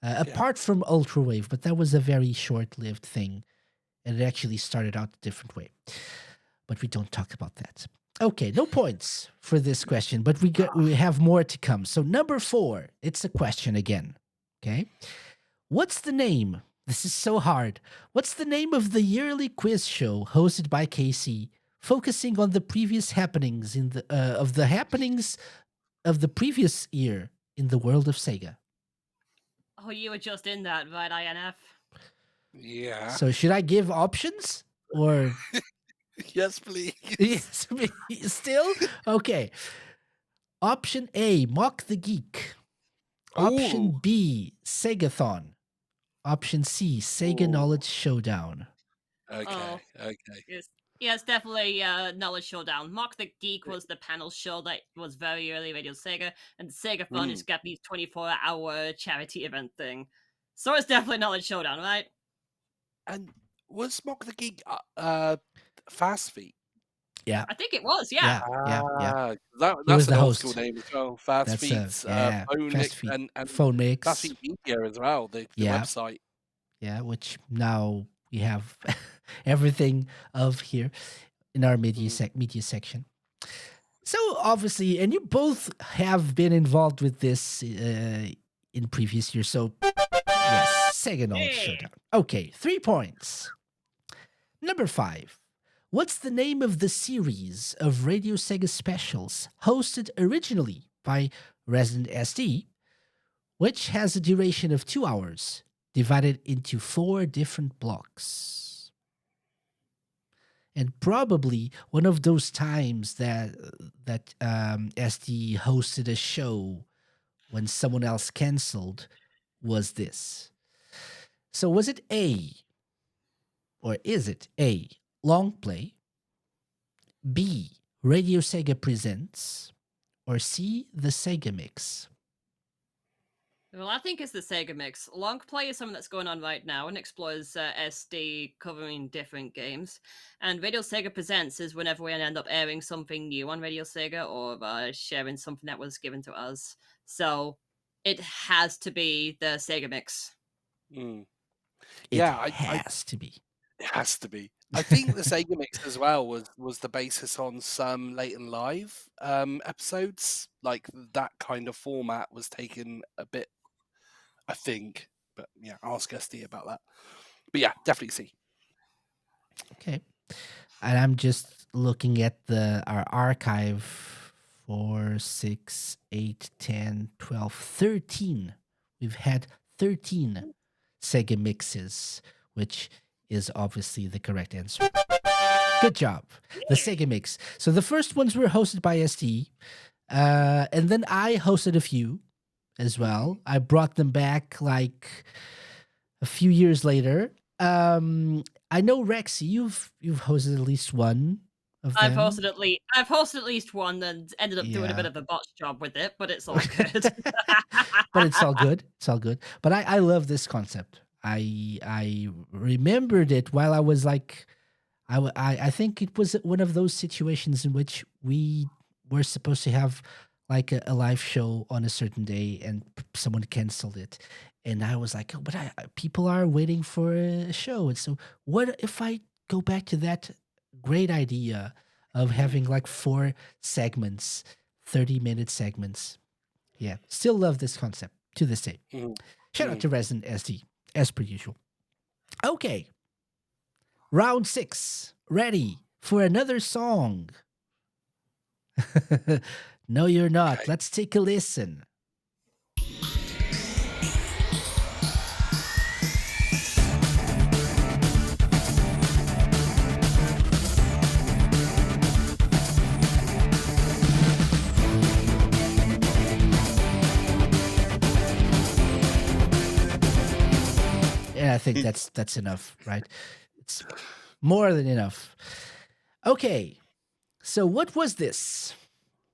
apart from Ultrawave, but that was a very short lived thing, and it actually started out a different way. but we don't talk about that. Okay, no points for this question, but we have more to come. So number 4, it's a question again. Okay, what's the name? This is so hard. What's the name of the yearly quiz show hosted by Casey, focusing on the previous happenings in the happenings of the previous year in the world of Sega? Oh, you were just in that, right, INF? Yeah. So should I give options or Yes, please. yes, still okay? Option A, Mock the Geek. Option Ooh. B, Segathon. Option C, Sega Ooh. Knowledge Showdown. Okay. Oh, Okay. yes, definitely Knowledge Showdown. Mock the Geek was the panel show that was very early Radio Sega, and Sega Fun is Gabby's 24-hour charity event thing. So it's definitely Knowledge Showdown, right? And was Mock the Geek Fast Feet? Yeah. I think it was, yeah. Yeah. He That's was an the old school host. name as well. Fast That's Feet's phone Fast mix Feed and phone Fast mix. Feet Media as well. The Yeah. website. Yeah, which now we have everything of here in our media section. So obviously, and you both have been involved with this in previous years. So yes, Sega Knowledge Showdown. Okay, 3 points. Number 5. What's the name of the series of Radio Sega specials hosted originally by Resident SD, which has a duration of 2 hours, divided into 4 different blocks? And probably one of those times that SD hosted a show when someone else canceled was this. So was it A, or is it A, Long Play, B, Radio Sega Presents, or C, the Sega Mix? Well, I think it's the Sega Mix. Long Play is something that's going on right now and explores SD covering different games. And Radio Sega Presents is whenever we end up airing something new on Radio Sega or sharing something that was given to us. So it has to be the Sega Mix. Mm. It Yeah, has to be. it has to be. I think the Sega Mix as well was the basis on some late and live episodes. Like that kind of format was taken a bit, I think. But yeah, ask SD about that. But yeah, definitely C. Okay. And I'm just looking at our archive 4, 6, 8, 10, 12, 13. We've had 13 Sega mixes, which is obviously the correct answer. Good job. The Sega mix. So the first ones were hosted by SD. And then I hosted a few as well. I brought them back like a few years later. I know Rexy, you've hosted at least one of them. I've hosted at least one and ended up doing a bit of a botch job with it, but it's all good. But it's all good. It's all good. But I love this concept. I remembered it while I was like, I think it was one of those situations in which we were supposed to have like a live show on a certain day and someone canceled it. And I was like, oh, but people are waiting for a show. And so what if I go back to that great idea of having like 4 segments, 30-minute segments? Yeah, still love this concept to this day. Shout out to Resident SD, as per usual. Okay. Round 6. Ready for another song. No, you're not. Okay. Let's take a listen. Yeah, I think that's enough, right? It's more than enough. Okay, so what was this?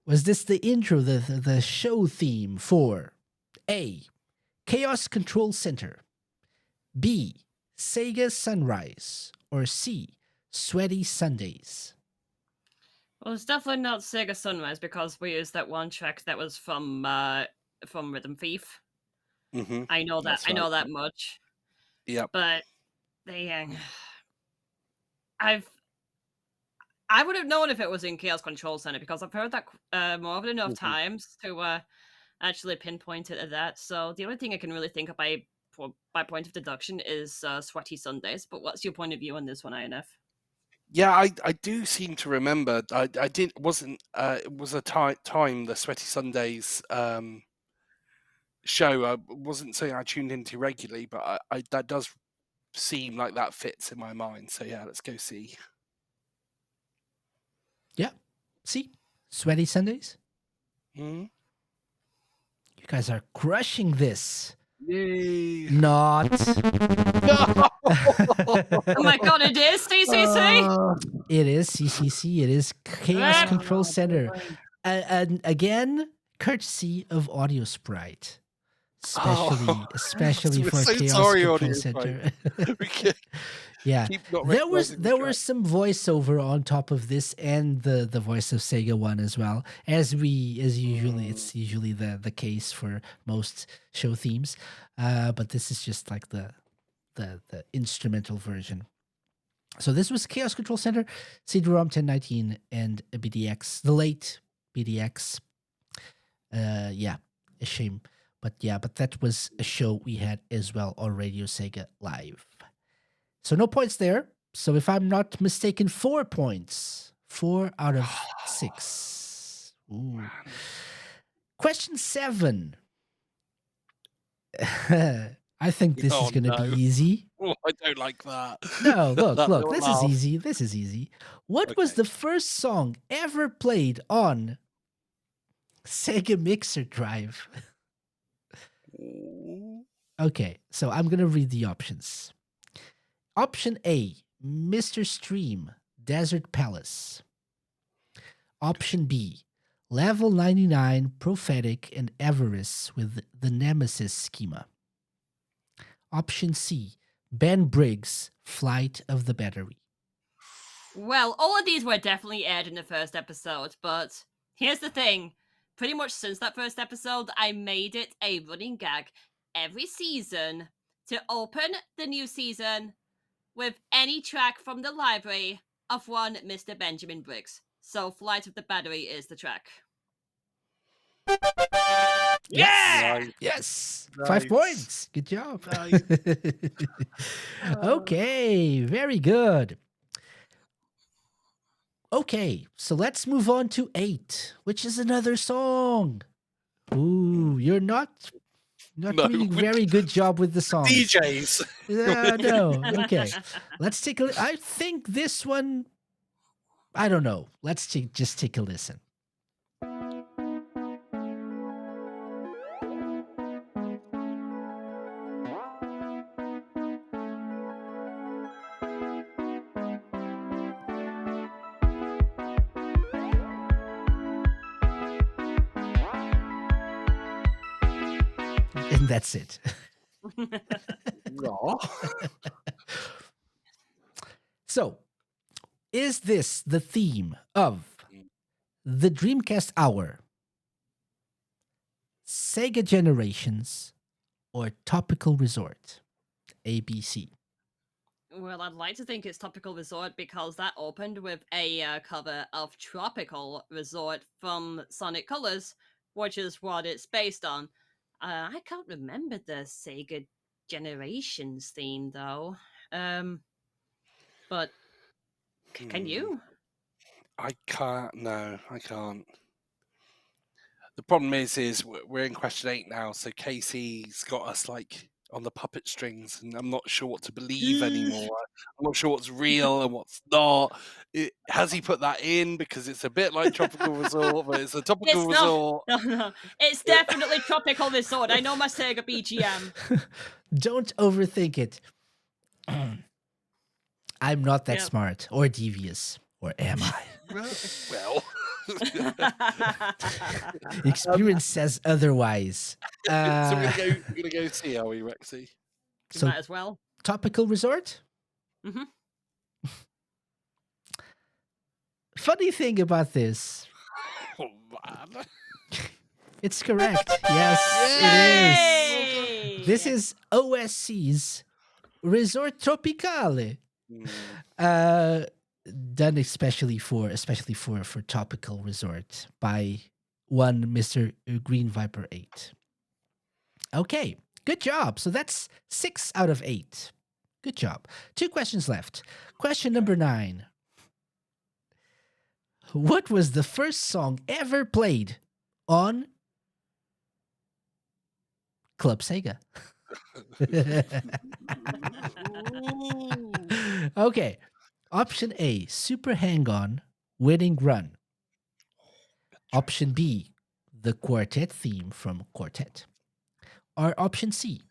Was this the intro, the show theme for A, Chaos Control Center, B, Sega Sunrise, or C, Sweaty Sundays? Well, it's definitely not Sega Sunrise because we used that one track that was from Rhythm Thief. I know that. I know that much. Yep. But I've I would have known if it was in Chaos Control Center because I've heard that more than enough times to actually pinpoint it at that. So the only thing I can really think of by point of deduction is Sweaty Sundays. But what's your point of view on this one, INF? Yeah, I do seem to remember. I did wasn't. It was a time the Sweaty Sundays show. Wasn't something I tuned into regularly, but I that does seem like that fits in my mind. So yeah, let's go see. Yeah. See? Sweaty Sundays? Hmm? You guys are crushing this. Yay! Not. Oh my god, it is CCC! It is CCC. It is Chaos Control Center. And again, courtesy of Audio Sprite. Especially We're for so Chaos sorry, Control Audio Center. We can Yeah. keep not There recognizing the was track. some voiceover on top of this and the voice of Sega one as well. As usually it's usually the case for most show themes. But this is just like the instrumental version. So this was Chaos Control Center, CD-ROM 1019, and a BDX, the late BDX. Yeah, a shame. But that was a show we had as well on RadioSEGA Live. So no points there. So if I'm not mistaken, 4 points. 4 out of 6. Ooh. Question 7. I think this is going to be easy. Oh, I don't like that. No, look. Little This laugh. is easy. This is easy. What was Okay. the first song ever played on Sega Mixer Drive? Okay, so I'm going to read the options. Option A, Mr. Stream, Desert Palace. Option B, Level 99, Prophetic and Avarice with the Nemesis schema. Option C, Ben Briggs, Flight of the Battery. Well, all of these were definitely aired in the first episode, but here's the thing. Pretty much since that first episode, I made it a running gag every season to open the new season with any track from the library of one Mr. Benjamin Briggs. So Flight of the Battery is the track. Yeah! Nice. Yes! Nice. 5 points. Good job. Nice. Okay, very good. Okay, so let's move on to 8, which is another song. Ooh, you're not No, doing a very good job with the songs. DJs. No. Okay. Let's take a I think this one, I don't know. Let's just take a listen. And that's it. No. So, is this the theme of the Dreamcast Hour, Sega Generations, or Topical Resort? ABC. Well, I'd like to think it's Topical Resort because that opened with a cover of Tropical Resort from Sonic Colors, which is what it's based on. I can't remember the Sega Generations theme though. But can you? I can't. No, I can't. The problem is we're in question 8 now, so Casey's got us like on the puppet strings, and I'm not sure what to believe anymore. I'm not sure what's real and what's not. Has he put that in because it's a bit like Tropical Resort, but it's a Topical It's Resort? No. It's definitely Tropical Resort. I know my Sega BGM. Don't overthink it. I'm not that Yeah. smart or devious, or am I? Well, Experience says otherwise. so we're gonna go see, are we, Rexy? So Might as well. Topical Resort? Mm-hmm. Funny thing about this, Oh man! it's correct. Yes, it is. This is OSC's Resort Tropicale. done especially for Topical Resort by one Mr. Green Viper 8. Okay, good job. So that's 6 out of 8. Good job. 2 questions left. Question number 9. What was the first song ever played on Club Sega? Ooh. Okay. Option A, Super Hang On, Winning Run. Option B, the Quartet theme from Quartet. Or option C,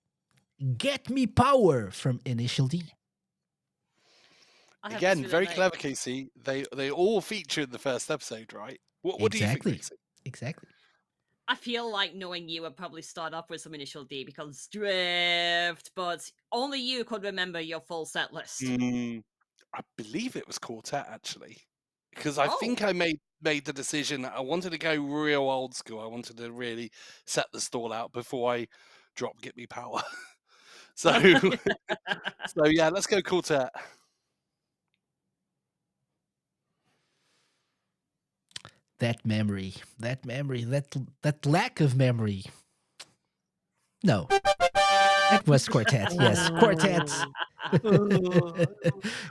Get Me Power from Initial D. I have this Again, feeling very like clever, Casey. They all feature in the first episode, right? What do you think, Exactly. Rexy? Exactly. I feel like knowing you would probably start off with some Initial D because Drift, but only you could remember your full set list. I believe it was Quartet actually, because I Oh. think I made the decision that I wanted to go real old school. I wanted to really set the stall out before I drop Get Me Power. So, so yeah, let's go Quartet. That memory, that lack of memory. No, that was Quartet. Yes, Quartet.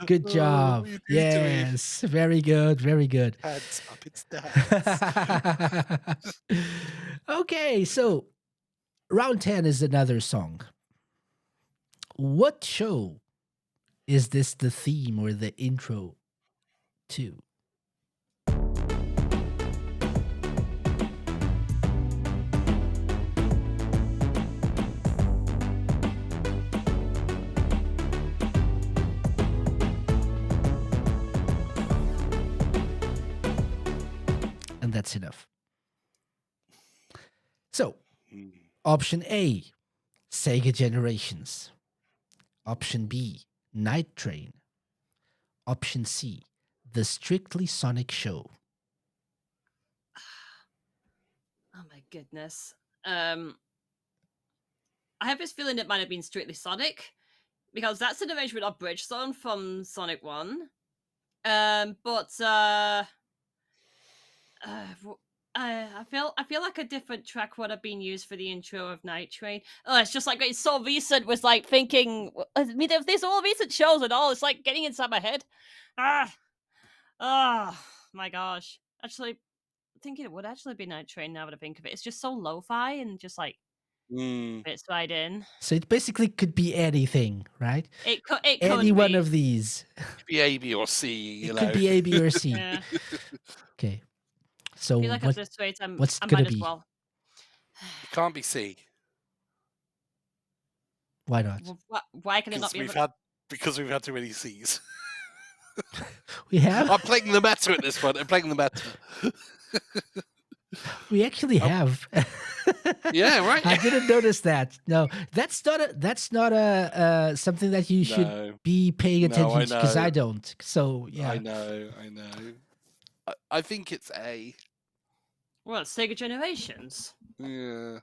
Good job. What are you doing to me? Yes, very good, very good. Hands up, it's dance. Okay, so round 10 is another song. What show is this the theme or the intro to? And that's enough. So, option A, Sega Generations. Option B, Night Train. Option C, The Strictly Sonic Show. Oh my goodness. I have this feeling it might have been Strictly Sonic because that's an arrangement of Bridge Zone from Sonic 1. I feel like a different track would have been used for the intro of Night Train. Oh, it's just like it's so recent. Was like thinking. I mean, if there's all recent shows and all, it's like getting inside my head. My gosh. Actually, thinking it would actually be Night Train now that I think of it. It's just so lo-fi and just like fits right in. So it basically could be anything, right? It could Any one be. of these. Could be A, B, or C. It could be A, B, or C. Yeah. Okay. So I feel like at this rate, what's I gonna might as be? well. It can't be C. Why not? Why can it not Because be? because we've had too many C's. We have. I'm playing the meta at this point. I'm playing the meta. We actually have. Yeah, right. I didn't notice that. No, that's not a something that you should be paying attention to because I don't. So yeah, I know. I think it's A. Well, Sega Generations. Yeah. So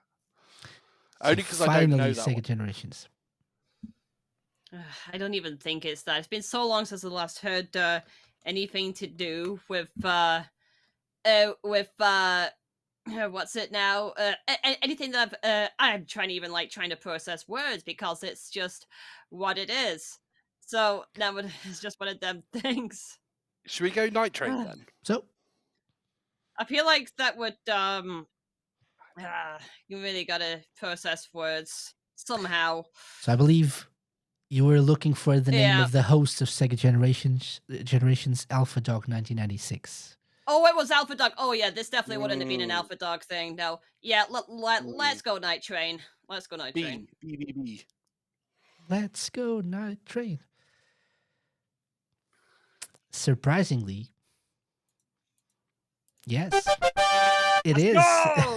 Only because I don't know that Sega one. Generations. I don't even think it's that. It's been so long since I last heard anything to do with what's it now? Anything that I'm trying to process words because it's just what it is. So now it's just one of them things. Should we go Night Train then? So I feel like that would you really gotta process words somehow. I believe you were looking for the name of the host of Sega Generations Alpha Dog 1996. Oh, it was Alpha Dog. Oh yeah, this definitely wouldn't have been an Alpha Dog thing. No, yeah, let's go Night Train. Let's go Night Train. B. Let's go Night Train. Surprisingly, yes, it is.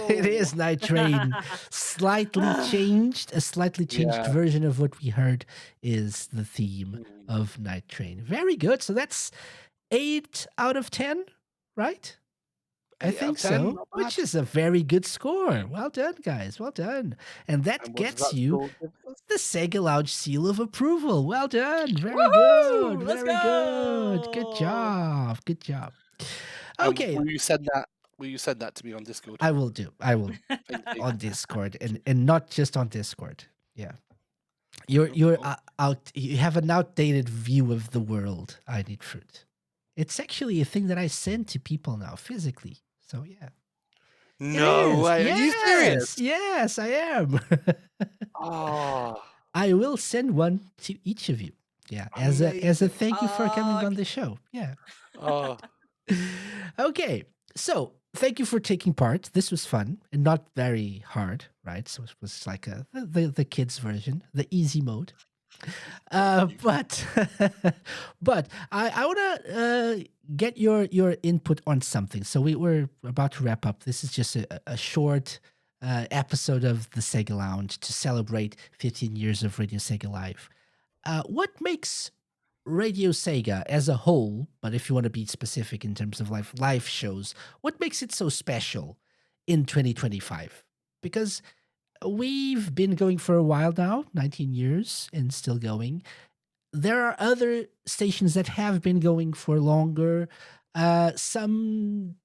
It is Night Train. Slightly changed, a slightly changed version of what we heard is the theme of Night Train. Very good. So that's 8 out of 10, right? I 8 out of think 10, so, not which bad. is a very good score. Well done, guys. Well done. And that And what does gets that you score give us? the Sega Lounge seal of approval. Well done. Very good. Woohoo! Let's Very good. Good go! job. Good job. And Okay, will you send that to me on Discord? I will do. I will Thank you. on Discord and not just on Discord. Yeah. You're Oh, you're oh. out you have an outdated view of the world, I need fruit. It's actually a thing that I send to people now physically. So yeah. It No is. way. Are you serious? Yes. Yes, I am. Oh, I will send one to each of you. Yeah, as a amazing. thank you for coming Fuck. on the show. Yeah. Oh, Okay. So, thank you for taking part. This was fun and not very hard, right? So it was like the kids version, the easy mode. thank you. But but I want to get your input on something. So we're about to wrap up. This is just a short episode of the Sega Lounge to celebrate 15 years of Radio Sega Live. What makes Radio Sega as a whole, but if you want to be specific in terms of live shows, what makes it so special in 2025? Because we've been going for a while now, 19 years and still going. There are other stations that have been going for longer. Some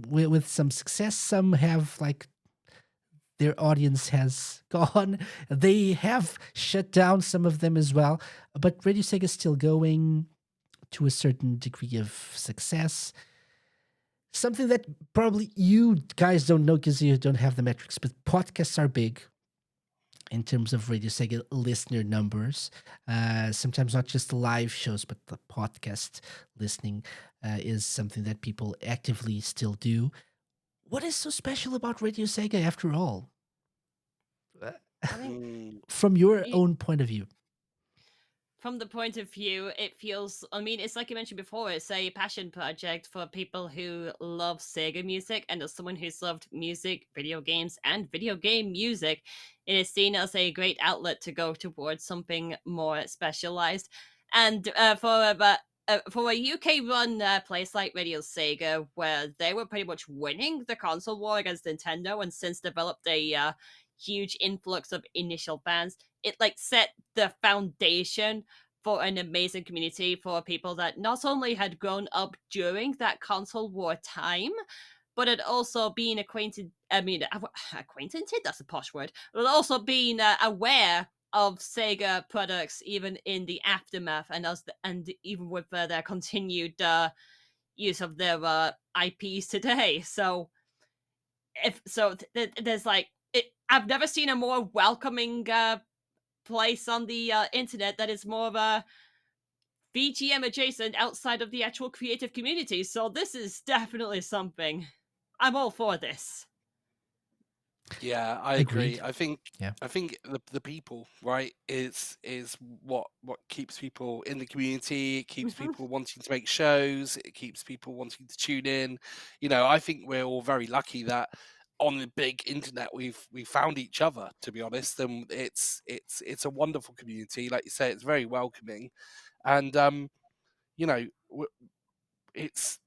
with some success. Some have like their audience has gone. They have shut down some of them as well. But Radio Sega is still going to a certain degree of success. Something that probably you guys don't know because you don't have the metrics, but podcasts are big in terms of Radio Sega listener numbers. Sometimes not just the live shows, but the podcast listening is something that people actively still do. What is so special about Radio Sega after all? I think Mm, From your y- own point of view. from the point of view, it feels, I mean, it's like you mentioned before, it's a passion project for people who love Sega music. And as someone who's loved music, video games, and video game music, it is seen as a great outlet to go towards something more specialized. And for a UK run place like Radio Sega, where they were pretty much winning the console war against Nintendo and since developed a huge influx of initial fans, it like set the foundation for an amazing community for people that not only had grown up during that console war time, but had also been acquainted. I mean, acquainted? That's a posh word. But also been aware of Sega products even in the aftermath, and even with their continued use of their IPs today. So if so, there's like I've never seen a more welcoming place on the internet that is more of a VGM adjacent outside of the actual creative community. So this is definitely something. I'm all for this. yeah, I agree. Agreed. I think Yeah. the people, right, is what keeps people in the community. It keeps Mhm. people wanting to make shows. It keeps people wanting to tune in. You know, I think we're all very lucky that on the big internet we've found each other. To be honest, and it's a wonderful community. Like you say, it's very welcoming, and you know, it's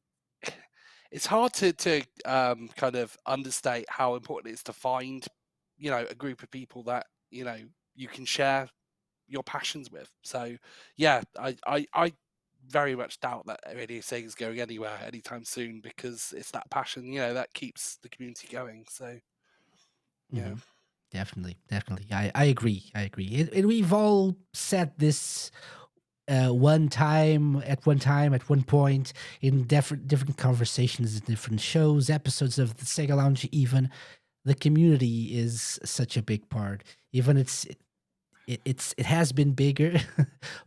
it's hard to kind of understate how important it is to find, you know, a group of people that, you know, you can share your passions with. So yeah, I very much doubt that Radio Sega is going anywhere anytime soon because it's that passion, you know, that keeps the community going. So yeah. Hmm. Definitely. Definitely. I agree. I agree. We've all said this one time at one point in different conversations, different shows, episodes of the Sega Lounge. Even the community is such a big part. Even it has been bigger,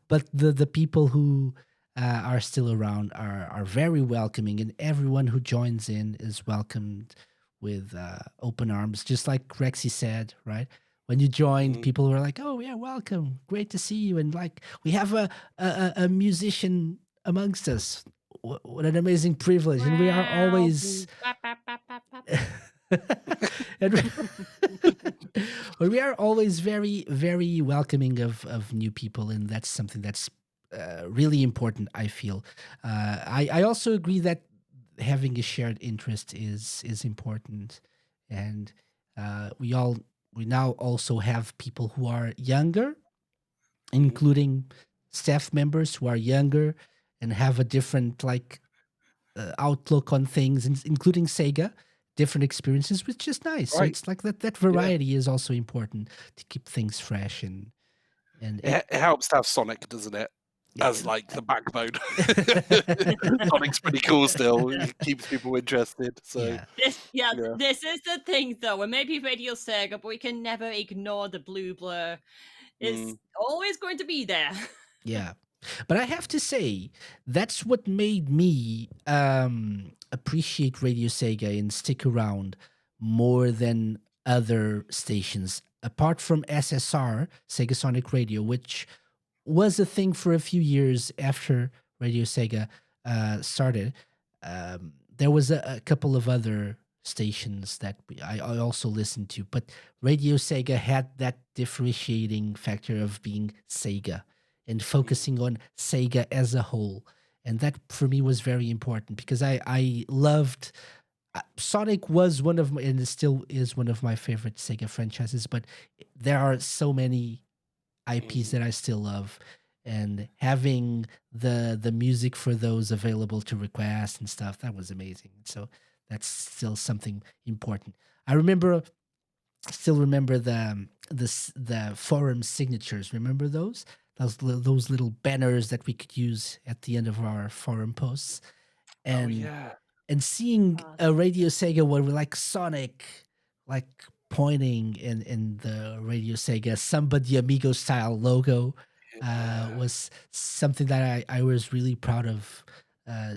but the people who are still around are very welcoming, and everyone who joins in is welcomed with open arms. Just like Rexy said, right? When you joined, Mhm. people were like, "Oh yeah, welcome, great to see you," and like we have a musician amongst us. What an amazing privilege, and we are Wow. always and we, but we are always very, very welcoming of new people, and that's something that's really important. I feel. I also agree that having a shared interest is important, and we now also have people who are younger, Mhm. including staff members who are younger and have a different outlook on things, including Sega, different experiences, which is nice. So Right. it's like that Yeah. variety is also important to keep things fresh and It helps to have Sonic, doesn't it? As yeah. like the backbone. Sonic's pretty cool still. It keeps people interested. So Yeah. yeah. This is the thing though. We may be Radio Sega, but we can never ignore the blue blur. It's Mm, always going to be there. Yeah. But I have to say, that's what made me appreciate Radio Sega and stick around more than other stations. Apart from SSR, Sega Sonic Radio, which was a thing for a few years after Radio Sega started. There was a couple of other stations that I also listened to, but Radio Sega had that differentiating factor of being Sega and mm, focusing on Sega as a whole. And that for me was very important because I loved Sonic was one of my, and it still is one of my favorite Sega franchises, but there are so many IPs mm. that I still love, and having the music for those available to request and stuff, that was amazing. So that's still something important. I remember still remember the forum signatures. Remember those? Those little banners that we could use at the end of our forum posts, Oh and yeah. seeing Ah, a Radio Sega where we like Sonic, like pointing in the Radio Sega Somebody Amigo style logo, Yeah. was something that I was really proud of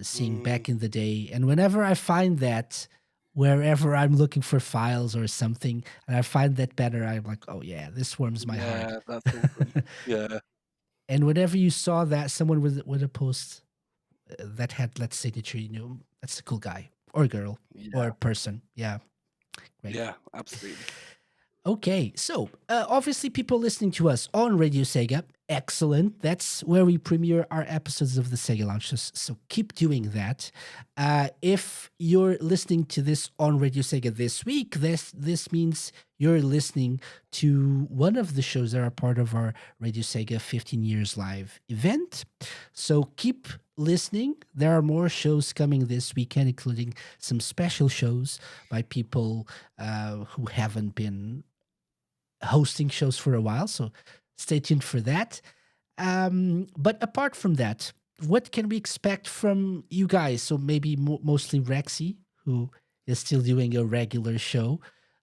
seeing Mm, back in the day. And whenever I find that, wherever I'm looking for files or something, and I find that banner, I'm like, oh yeah, this warms my heart. yeah, that's awesome. Yeah. And whenever you saw that someone with a post that had that signature, that's a cool guy or girl Yeah. or person. Yeah, great. Yeah, absolutely. Okay, so obviously, people listening to us on Radio Sega, excellent. That's where we premiere our episodes of the Sega Lounge. So keep doing that. If you're listening to this on Radio Sega this week, this means you're listening to one of the shows that are part of our Radio Sega 15 Years Live event. So keep listening. There are more shows coming this weekend, including some special shows by people who haven't been hosting shows for a while. So stay tuned for that. But apart from that, what can we expect from you guys? So maybe mostly Rexy, who is still doing a regular show.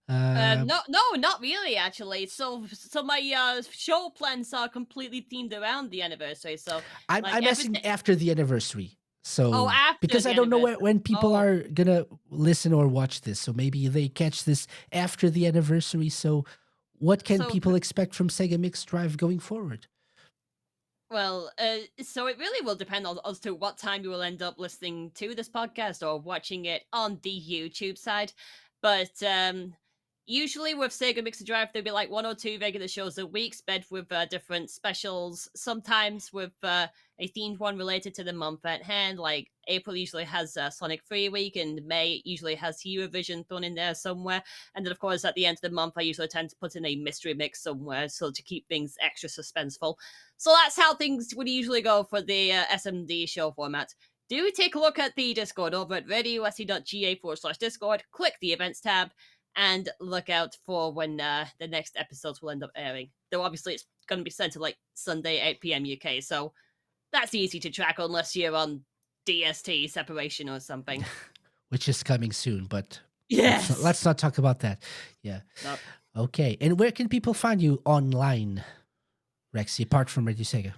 Uh, no, not really. Actually, so my show plans are completely themed around the anniversary. So like I'm asking everything. after the anniversary. Oh, So after because the I don't know anniversary. when people Oh, are gonna listen or watch this, so maybe they catch this after the anniversary. So what can so people expect from Sega Mix Drive going forward? well, so it really will depend on as to what time you will end up listening to this podcast or watching it on the YouTube side. But usually with Sega Mixer Drive, there'll be like one or two regular shows a week, sped with different specials. Sometimes with a themed one related to the month at hand. Like April usually has Sonic Free Week, and May usually has Eurovision thrown in there somewhere. And then, of course, at the end of the month, I usually tend to put in a mystery mix somewhere, so to keep things extra suspenseful. So that's how things would usually go for the SMD show format. Do take a look at the Discord over at radiose.ga/Discord. Click the events tab and look out for when the next episodes will end up airing. Though obviously it's going to be sent to like Sunday 8 p.m. UK, so that's easy to track unless you're on DST separation or something. Which is coming soon, but let's Yes. not talk about that. Yeah. No. Okay. And where can people find you online, Rexy, apart from Radio Sega?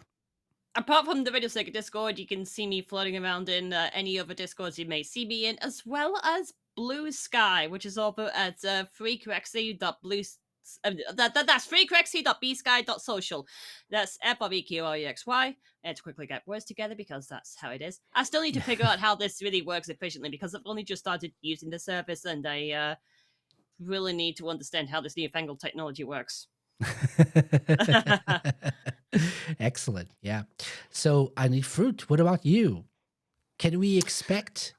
Apart from the Radio Sega Discord, you can see me floating around in any other Discords you may see me in, as well as Blue Sky, which is over at freecorrexy.blue. That's freecorexy.bsky.social. That's FREQREXY. I had to quickly get words together because that's how it is. I still need to figure out how this really works efficiently because I've only just started using the service and I really need to understand how this newfangled technology works. Excellent. Yeah. So INeedFruit, what about you? Can we expect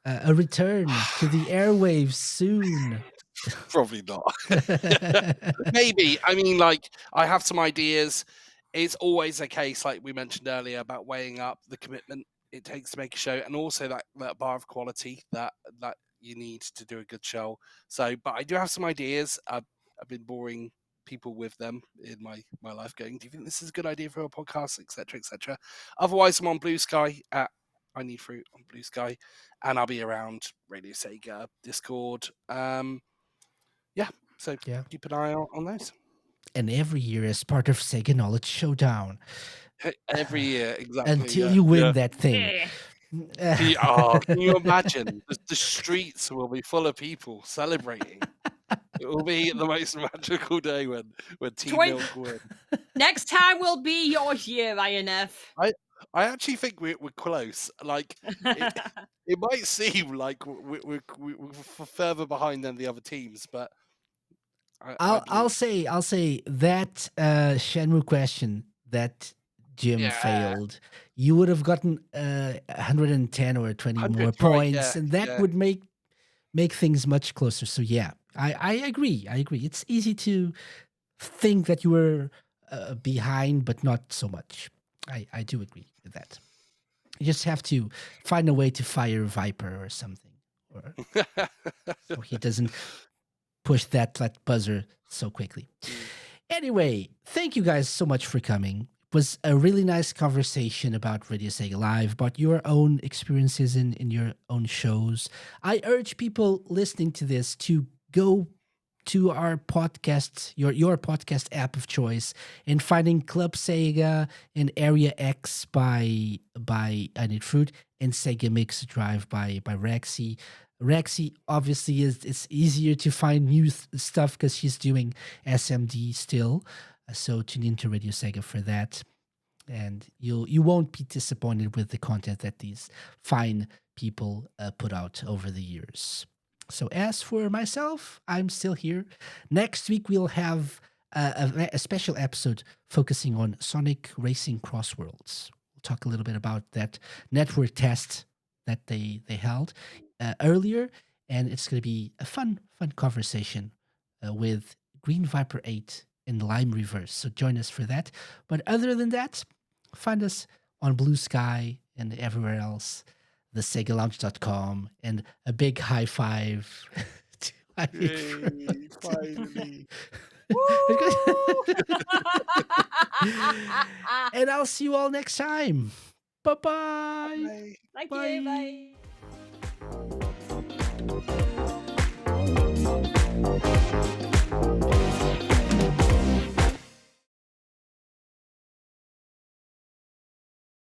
a return to the airwaves soon. Probably not. Maybe. I mean, like, I have some ideas. It's always a case, like we mentioned earlier, about weighing up the commitment it takes to make a show, and also that bar of quality that you need to do a good show. So, but I do have some ideas. I've been boring people with them in my life, going, "Do you think this is a good idea for a podcast?" Etc. Etc. Otherwise, I'm on Blue Sky at INeedFruit on Blue Sky, and I'll be around Radio Sega, Discord. Yeah, so Yeah. keep an eye out on those. And every year, as part of Sega Knowledge Showdown, Every year, exactly. until Yeah, you win yeah. that thing. Can you imagine? The streets will be full of people celebrating. It will be the most magical day when Team Milk win. Next time will be your year, INF. I actually think we're close. Like it might seem like we're further behind than the other teams, but I'll say that Shenmue question that Jim failed, you would have gotten 110 or 20 more points, and that would make things much closer. So yeah, I agree. It's easy to think that you were behind, but not so much. I do agree with that. You just have to find a way to fire Viper or something, or so he doesn't push that buzzer so quickly. Anyway, thank you guys so much for coming. It was a really nice conversation about Radio Sega Live, about your own experiences in your own shows. I urge people listening to this to go to our podcast, your podcast app of choice, and finding Club Sega and Area X by INeedFruit and Sega Mix Drive by Rexy. Rexy obviously it's easier to find new stuff because she's doing SMD still. So tune into Radio Sega for that, and you won't be disappointed with the content that these fine people put out over the years. So as for myself, I'm still here. Next week we'll have a special episode focusing on Sonic Racing Cross Worlds. We'll talk a little bit about that network test that they held earlier, and it's going to be a fun conversation with Green Viper 8 and Lime Reverse. So join us for that. But other than that, find us on Blue Sky and everywhere else, thesegalounge.com, and a big high five to INeedFruit. Finally. And I'll see you all next time. Bye-bye. Thank you. Bye.